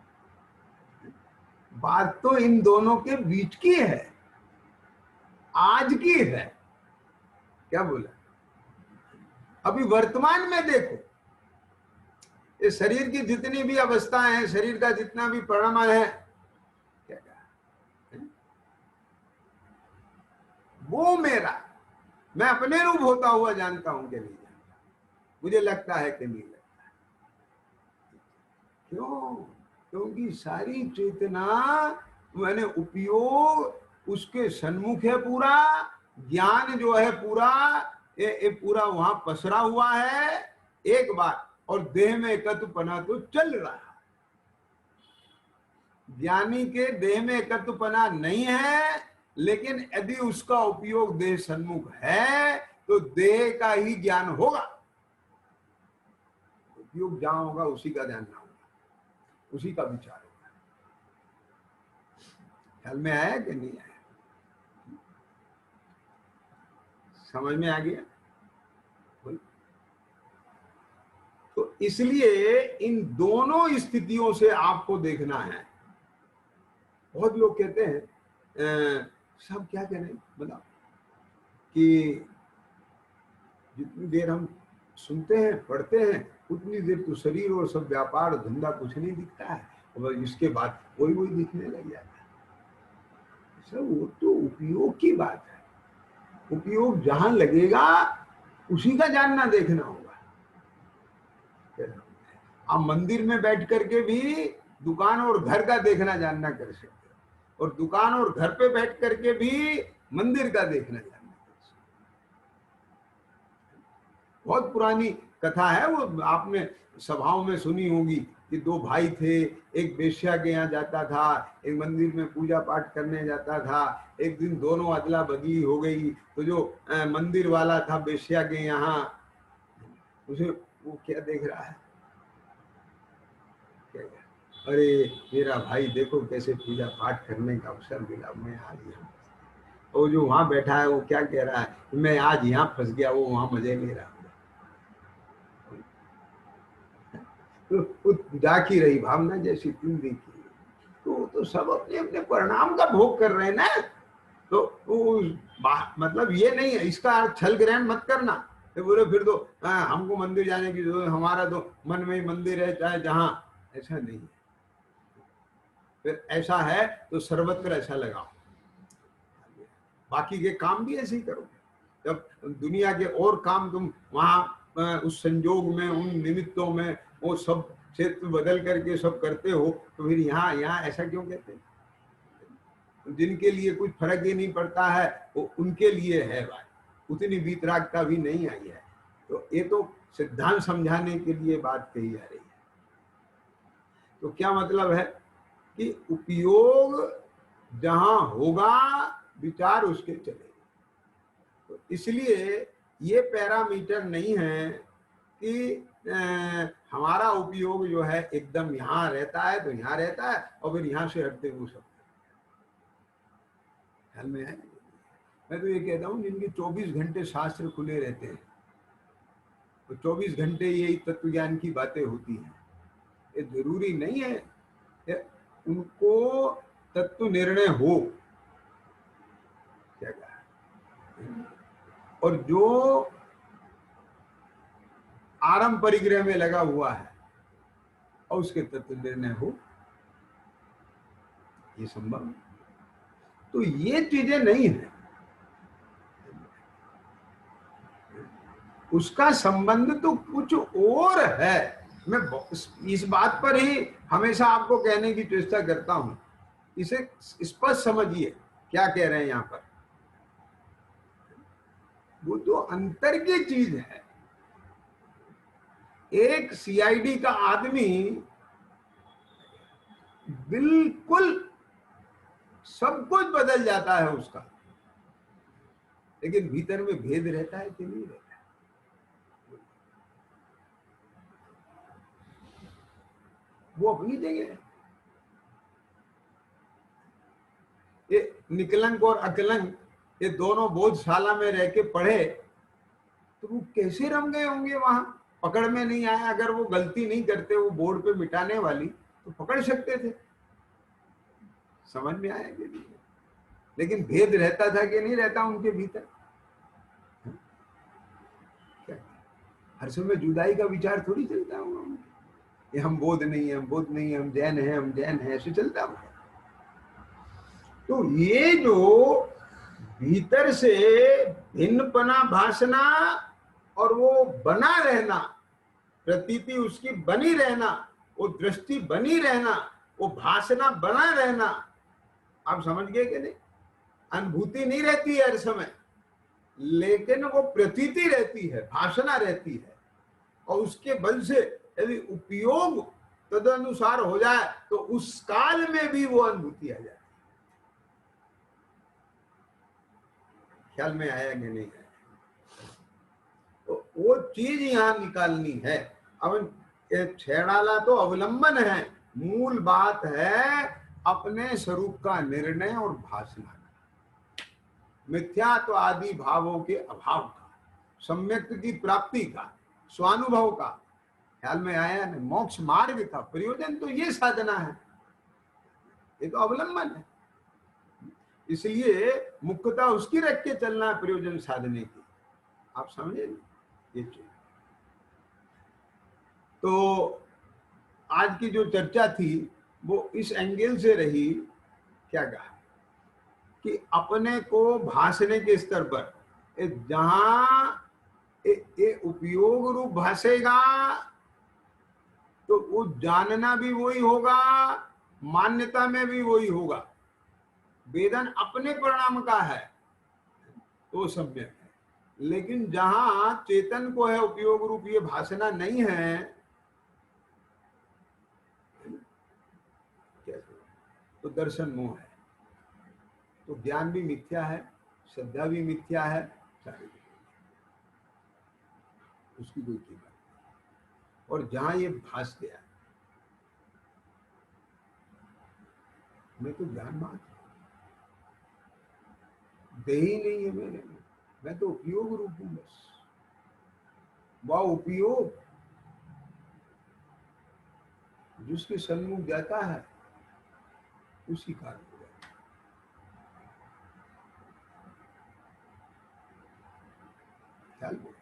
बात तो इन दोनों के बीच की है, आज की है। क्या बोला? अभी वर्तमान में देखो, ये शरीर की जितनी भी अवस्थाएं हैं, शरीर का जितना भी परिणाम है, क्या कहा, वो मेरा, मैं अपने रूप होता हुआ जानता हूं कि नहीं जानता, मुझे लगता है कि नहीं लगता। क्यों? क्योंकि सारी चेतना मैंने उपयोग उसके सन्मुख है, पूरा ज्ञान जो है पूरा ये पूरा वहां पसरा हुआ है एक बार, और देह में एकत्वपना तो चल रहा है। ज्ञानी के देह में एकत्वपना नहीं है, लेकिन यदि उसका उपयोग देह सन्मुख है तो देह का ही ज्ञान होगा। उपयोग जहां होगा उसी का ध्यान होगा, उसी का विचार होगा। ख्याल में आया कि नहीं आया? समझ में आ गया? तो इसलिए इन दोनों स्थितियों से आपको देखना है। बहुत लोग कहते हैं सब क्या कह रहे हैं, बताओ, कि जितनी देर हम सुनते हैं पढ़ते हैं उतनी देर तो शरीर और सब व्यापार धंधा कुछ नहीं दिखता है, और इसके बाद कोई दिखने लग जाता है। सब वो तो उपयोग की बात है। उपयोग जहां लगेगा उसी का जानना देखना होगा। आप मंदिर में बैठ करके भी दुकान और घर का देखना जानना कर सकते हो, और दुकान और घर पे बैठ करके भी मंदिर का देखना जानना कर सकते हो। बहुत पुरानी कथा है, वो आपने सभाओं में सुनी होगी कि दो भाई थे, एक वेश्या के यहाँ जाता था, एक मंदिर में पूजा पाठ करने जाता था। एक दिन दोनों अदला बदली हो गई, तो जो मंदिर वाला था वेश्या के यहाँ, उसे वो क्या देख रहा है, अरे मेरा भाई देखो कैसे पूजा पाठ करने का अवसर मिला, मैं आज यहाँ। और जो वहां बैठा है वो क्या कह रहा है, मैं आज यहाँ फंस गया, वो वहां मजे ले रहा। तो जाकी रही भावना जैसी तुम देखी, तो सब अपने अपने परिणाम का भोग कर रहे हैं ना। तो मतलब ये नहीं है, इसका छल ग्रहण मत करना ये बोले फिर तो हमको मंदिर जाने की जरूरत, हमारा तो मन में ही मंदिर है चाहे जहां। ऐसा नहीं है। फिर ऐसा है तो सर्वत्र ऐसा लगाओ, बाकी के काम भी ऐसे ही करो। जब दुनिया के और काम तुम वहां उस संजोग में, उन निमित्तों में वो सब क्षेत्र बदल करके सब करते हो, तो फिर यहाँ यहाँ ऐसा क्यों कहते हैं? जिनके लिए कुछ फर्क ही नहीं पड़ता है वो उनके लिए है भाई, उतनी वीतरागता भी नहीं आई है। तो ये तो सिद्धांत समझाने के लिए बात कही जा रही है। तो क्या मतलब है कि उपयोग जहां होगा विचार उसके चलेगा। तो इसलिए ये पैरामीटर नहीं है कि हमारा उपयोग जो है एकदम यहाँ रहता है तो यहाँ रहता है और फिर यहाँ से हटते वो सब ख्याल में है। मैं तो ये कहता हूँ जिनके 24 घंटे शास्त्र खुले रहते हैं तो 24 घंटे यही तत्व ज्ञान की बातें होती हैं। ये जरूरी नहीं है कि उनको तत्व निर्णय हो। क्या कहा? और जो आरंभ परिग्रह में लगा हुआ है और उसके तत्व निर्णय हो, ये संभव है। तो ये चीजें नहीं है, उसका संबंध तो कुछ और है। मैं इस बात पर ही हमेशा आपको कहने की चेष्टा करता हूं, इसे स्पष्ट समझिए क्या कह रहे हैं यहां पर। वो तो अंतर की चीज है। एक सीआईडी का आदमी बिल्कुल सब कुछ बदल जाता है उसका, लेकिन भीतर में भेद रहता है कि नहीं रहता है? वो अपनी जगह है। ये निकलंक और अकलंक ये दोनों बोधशाला में रह के पढ़े तो वो कैसे रम गए होंगे वहां, पकड़ में नहीं आया। अगर वो गलती नहीं करते वो बोर्ड पे मिटाने वाली तो पकड़ सकते थे, समझ में आया कि नहीं? लेकिन भेद रहता था कि नहीं रहता उनके भीतर? क्या हर समय जुदाई का विचार थोड़ी चलता होगा उनके, ये हम बौद्ध नहीं है, हम बौद्ध नहीं है, हम जैन है, हम जैन है, ऐसे चलता होगा। तो ये जो भीतर से भिन्नपना भासना और वो बना रहना, प्रतीति उसकी बनी रहना, वो दृष्टि बनी रहना, वो भासना बना रहना, आप समझ गए कि नहीं? अनुभूति नहीं रहती है हर समय, लेकिन वो प्रतीति रहती है, भाषणा रहती है। और उसके बल से यदि उपयोग तदनुसार हो जाए तो उस काल में भी वो अनुभूति आ जाए। ख्याल में आया कि नहीं है? तो वो चीज यहां निकालनी है। अब छेड़ाला तो अवलंबन है, मूल बात है अपने स्वरूप का निर्णय और भाषणा का, मिथ्यात्व आदि भावों के अभाव का, सम्यक्त की प्राप्ति का, स्वानुभव का। ख्याल में आया ना? मोक्ष मार्ग का प्रयोजन तो ये साधना है, ये तो अवलंबन है। इसलिए मुख्यता उसकी रख के चलना है प्रयोजन साधने की। आप समझे ये चीज? तो आज की जो चर्चा थी वो इस एंगल से रही। क्या कहा कि अपने को भाषने के स्तर पर जहां ये उपयोग रूप भाषेगा तो वो जानना भी वही होगा, मान्यता में भी वही होगा। वेदन अपने परिणाम का है तो सम्यक है, लेकिन जहां चेतन को है उपयोग रूप ये भाषना नहीं है, तो दर्शन मोह है, तो ज्ञान भी मिथ्या है, श्रद्धा भी मिथ्या है, सारी उसकी कोई कीमत नहीं। और जहां ये भास गया मैं तो ज्ञान मात्र दे ही नहीं है मेरे में, मैं तो उपयोग रूप हूं बस। वह उपयोग जिसके सन्मुख जाता है उसी कारण हो जाता है। ख्याल में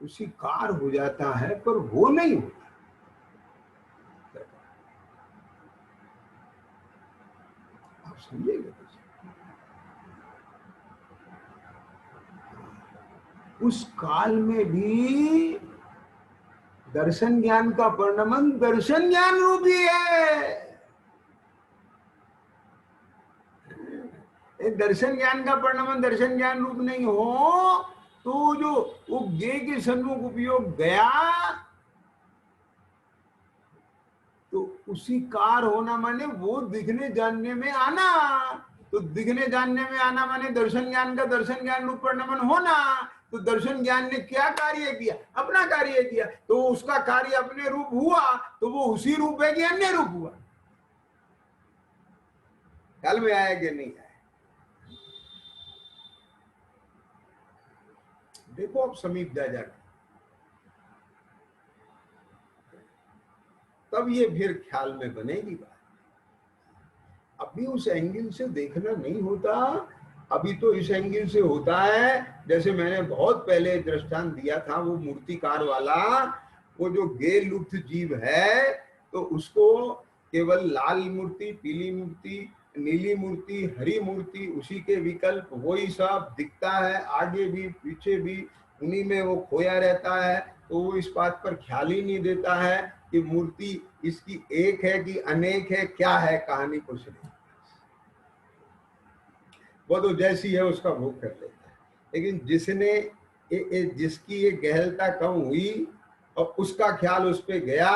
उसी कार हो जाता है, पर वो नहीं होता। आप समझेंगे? उस काल में भी दर्शन ज्ञान का परिणमन दर्शन ज्ञान रूपी है। दर्शन ज्ञान का परिणमन दर्शन ज्ञान रूप नहीं हो तो जो वो गे के सन्मुख उपयोग गया, तो उसी कार होना माने वो दिखने जानने में आना। तो दिखने जानने में आना माने दर्शन ज्ञान का दर्शन ज्ञान रूप परिणमन होना। तो दर्शन ज्ञान ने क्या कार्य किया? अपना कार्य किया। तो उसका कार्य अपने रूप हुआ, तो वो उसी रूप है कि अन्य रूप हुआ? ख्याल में आया कि नहीं आया? देखो अब समीप जा जाकर, तब ये फिर ख्याल में बनेगी बात। अभी उस एंगल से देखना नहीं होता, अभी तो इस एंगल से होता है। जैसे मैंने बहुत पहले दृष्टांत दिया था, वो मूर्तिकार वाला, वो जो गे लुप्त जीव है, तो उसको केवल लाल मूर्ति, पीली मूर्ति, नीली मूर्ति, हरी मूर्ति, उसी के विकल्प वही सब दिखता है, आगे भी पीछे भी उन्हीं में वो खोया रहता है। तो वो इस बात पर ख्याल ही नहीं देता है कि मूर्ति इसकी एक है कि अनेक है, क्या है कहानी, कुछ नहीं। वो तो जैसी है उसका भोग कर लेता है। लेकिन जिसने जिसकी ये गहलता कम हुई और उसका ख्याल उस पे गया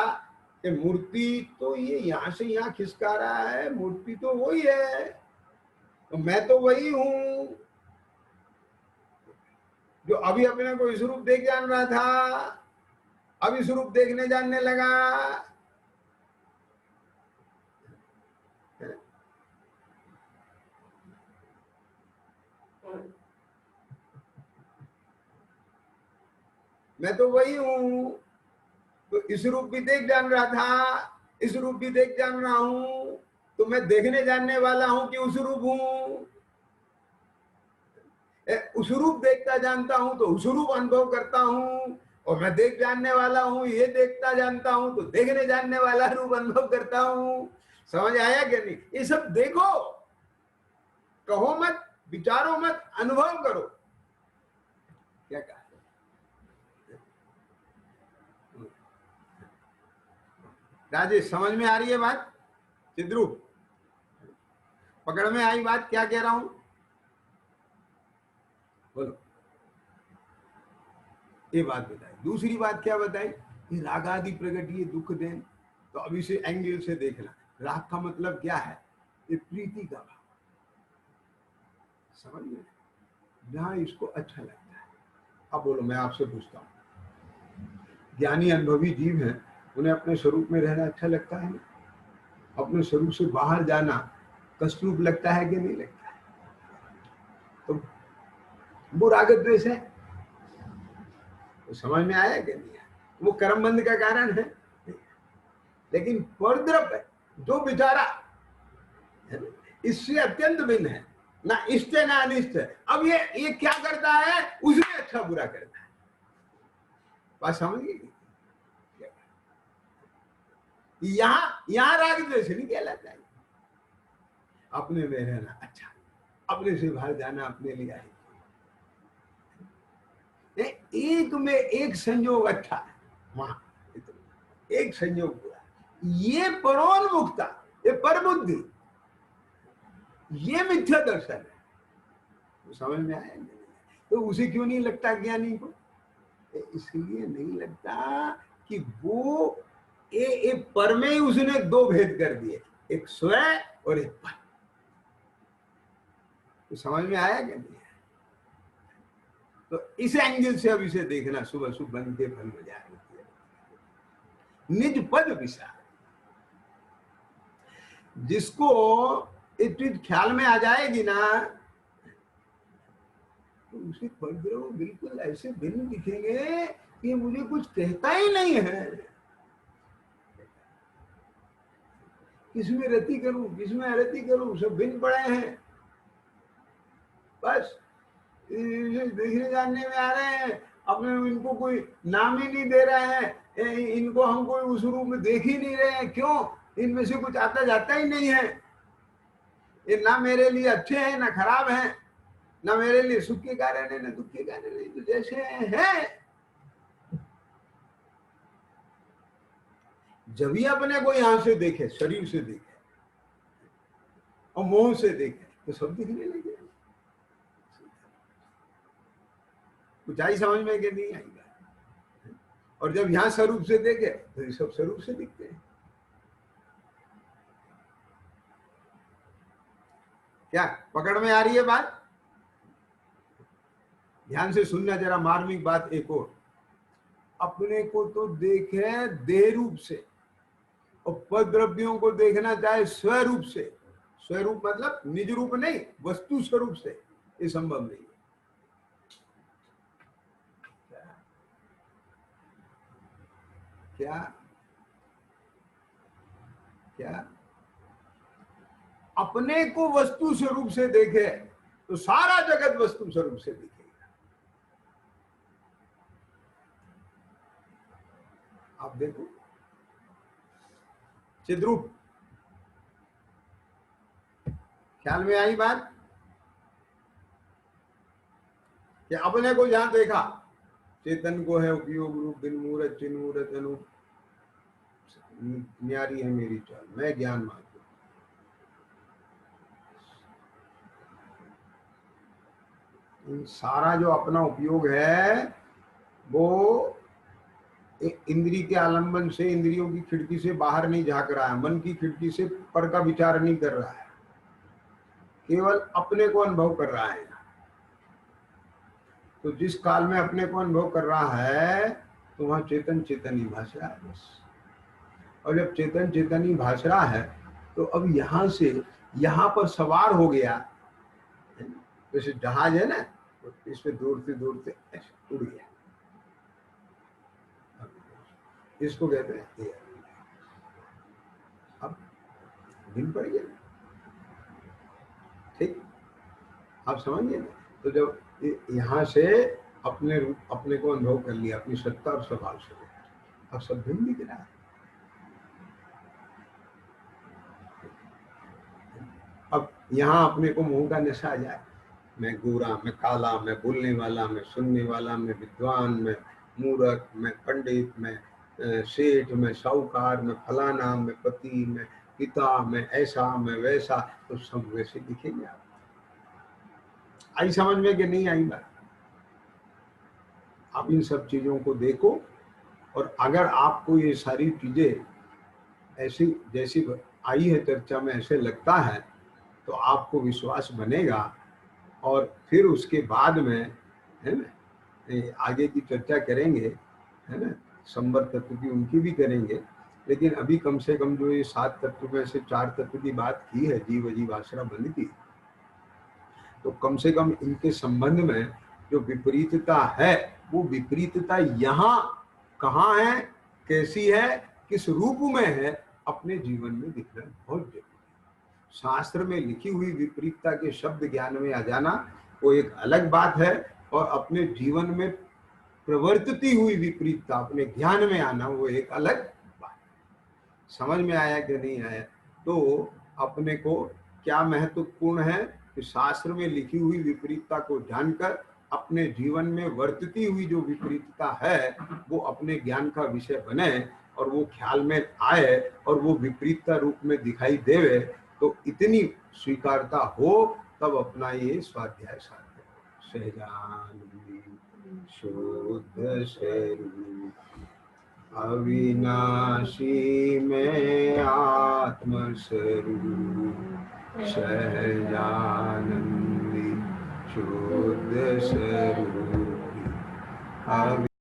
कि मूर्ति तो ये यहाँ से यहाँ खिसका रहा है, मूर्ति तो वही है, तो मैं तो वही हूं जो अभी अपने को इस रूप देख जान रहा था, अब इस रूप देखने जानने लगा। मैं तो वही हूं, तो इस रूप भी देख जान रहा था, इस रूप भी देख जान रहा हूं, तो मैं देखने जानने वाला हूं कि उस रूप हूं। उस रूप देखता जानता हूं तो उस रूप अनुभव करता हूं, और मैं देख जानने वाला हूं, ये देखता जानता हूं तो देखने जानने वाला रूप अनुभव करता हूं। समझ आया कि नहीं? ये सब देखो, कहो मत, विचारो मत, अनुभव करो। क्या कहा? राजेश, समझ में आ रही है बात? चिद्रूप, पकड़ में आई बात क्या कह रहा हूं? बोलो। ये बात बताई। दूसरी बात क्या बताई? कि राग आदि प्रगट ये दुख देन। तो अब इसे एंगल से देखना। राग का मतलब क्या है? ये प्रीति का भाव। समझ में? जहां इसको अच्छा लगता है। अब बोलो, मैं आपसे पूछता हूं, ज्ञानी अनुभवी जीव हैं, उन्हें अपने स्वरूप में रहना अच्छा लगता है? अपने स्वरूप से बाहर जाना कष्टरूप लगता है कि नहीं लगता है? तो वो राग द्वेष है। तो समझ में आया कि नहीं आया? वो कर्म बंध का कारण है। लेकिन परद्रव्य है जो बेचारा इससे अत्यंत भिन्न है, ना इष्ट है ना अनिष्ट है। अब ये क्या करता है? उसमें अच्छा बुरा करता है। बात समझ गई? यहां राग द्वेष नहीं कहलाता है। अपने में रहना अच्छा, अपने से बाहर जाना अपने लिए है। एक में एक संयोग अच्छा है, वहां एक संयोग बुरा। ये परोन्मुखता, ये परबुद्धि, ये मिथ्या दर्शन है। तो समझ में आया? तो उसे क्यों नहीं लगता ज्ञानी को? इसलिए नहीं लगता कि वो पर में ही उसने दो भेद कर दिए, एक स्वयं और एक पर। तो समझ में आया क्या नहीं? तो इस एंगल से अब इसे देखना, सुबह सुबह बन के फल हो जाए। निज पद विचार, जिसको एक चीज ख्याल में आ जाएगी ना, तो उसे परद्रव्य बिल्कुल ऐसे भिन्न दिखेंगे कि मुझे कुछ कहता ही नहीं है। किसमें रति करूं, किसमें अरति करूं, सब भिन्न पड़े हैं। बस देखने जानने में आ रहे हैं, अपने इनको कोई नाम ही नहीं दे रहे हैं, इनको हम कोई उस रूप में देख ही नहीं रहे हैं। क्यों? इनमें से कुछ आता जाता ही नहीं है। ये ना मेरे लिए अच्छे हैं ना खराब हैं, ना मेरे लिए सुख के कारण है ना दुख के कारण है, तो जैसे हैं। जब ही अपने को यहां से देखे, शरीर से देखे और मोह से देखे, तो सब दिखने लगे। कुछ आई समझ में कि नहीं आएगा? और जब यहां स्वरूप से देखे तो ये सब स्वरूप से दिखते हैं। क्या पकड़ में आ रही है बात? ध्यान से सुनना जरा मार्मिक बात एक और। अपने को तो देखे देह रूप से, और पद्रव्यों को देखना चाहे स्वरूप से। स्वरूप मतलब निज रूप नहीं, वस्तु स्वरूप से, ये संभव नहीं है। क्या क्या अपने को वस्तु स्वरूप से देखे तो सारा जगत वस्तु स्वरूप से दिखेगा। आप देखो चिद्रूप, ख्याल में आई बात? कि अपने को जहां देखा, चेतन को है उपयोग रूप, बिन मूरत चिन्ह मूरत अनूप, न्यारी है मेरी चाल, मैं ज्ञान मात्र। सारा जो अपना उपयोग है वो इंद्री के आलंबन से, इंद्रियों की खिड़की से बाहर नहीं झांक रहा है, मन की खिड़की से पर का विचार नहीं कर रहा है, केवल अपने को अनुभव कर रहा है। तो जिस काल में अपने को अनुभव कर रहा है तो वहां चेतन चेतन ही भाष रहा है बस। और जब चेतन चेतन ही भाष रहा है तो अब यहां से यहां पर सवार हो गया, जैसे जहाज है ना, इस पे दौड़ते दौड़ते ऐसे उड़ गया, इसको कहते हैं एयर। अब दिन पड़ गया, ठीक, आप समझिए ना। तो जब यहां से अपने रूप, अपने को अनुभव कर लिया, अपनी सत्ता और स्वभाव से, अब सब भिन्न दिख रहा है। अब यहाँ अपने को मोह का नशा आ जाए, मैं गोरा, मैं काला, मैं बोलने वाला, मैं सुनने वाला, मैं विद्वान, मैं मूर्ख, मैं पंडित, मैं सेठ, मैं साहूकार, मैं फलाना, मैं पति, मैं पिता, मैं ऐसा, मैं वैसा, तो सब वैसे दिखेंगे। आप आई समझ में कि नहीं आई बात? आप इन सब चीजों को देखो, और अगर आपको ये सारी चीजें ऐसी जैसी आई है चर्चा में ऐसे लगता है तो आपको विश्वास बनेगा, और फिर उसके बाद में, है ना, आगे की चर्चा करेंगे, है ना, संवर तत्व की उनकी भी करेंगे। लेकिन अभी कम से कम जो ये 7 तत्व में से 4 तत्व की बात की है, जीव अजीव आश्रय बंद की, तो कम से कम इनके संबंध में जो विपरीतता है, वो विपरीतता यहाँ कहाँ है, कैसी है, किस रूप में है, अपने जीवन में दिखना बहुत जरूरी है। शास्त्र में लिखी हुई विपरीतता के शब्द ज्ञान में आ जाना वो एक अलग बात है, और अपने जीवन में प्रवर्तती हुई विपरीतता अपने ज्ञान में आना वो एक अलग बात। समझ में आया कि नहीं आया? तो अपने को क्या महत्वपूर्ण है कि शास्त्र में लिखी हुई विपरीतता को जानकर अपने जीवन में वर्तती हुई जो विपरीतता है वो अपने ज्ञान का विषय बने, और वो ख्याल में आए, और वो विपरीतता रूप में दिखाई देवे, तो इतनी स्वीकारता हो तब अपना ये स्वाध्याय साध्य। सहजानंदी शुद्ध स्वरूप अविनाशी में आत्म स्वरूप, सहजानंदी शुद्ध स्वरूप।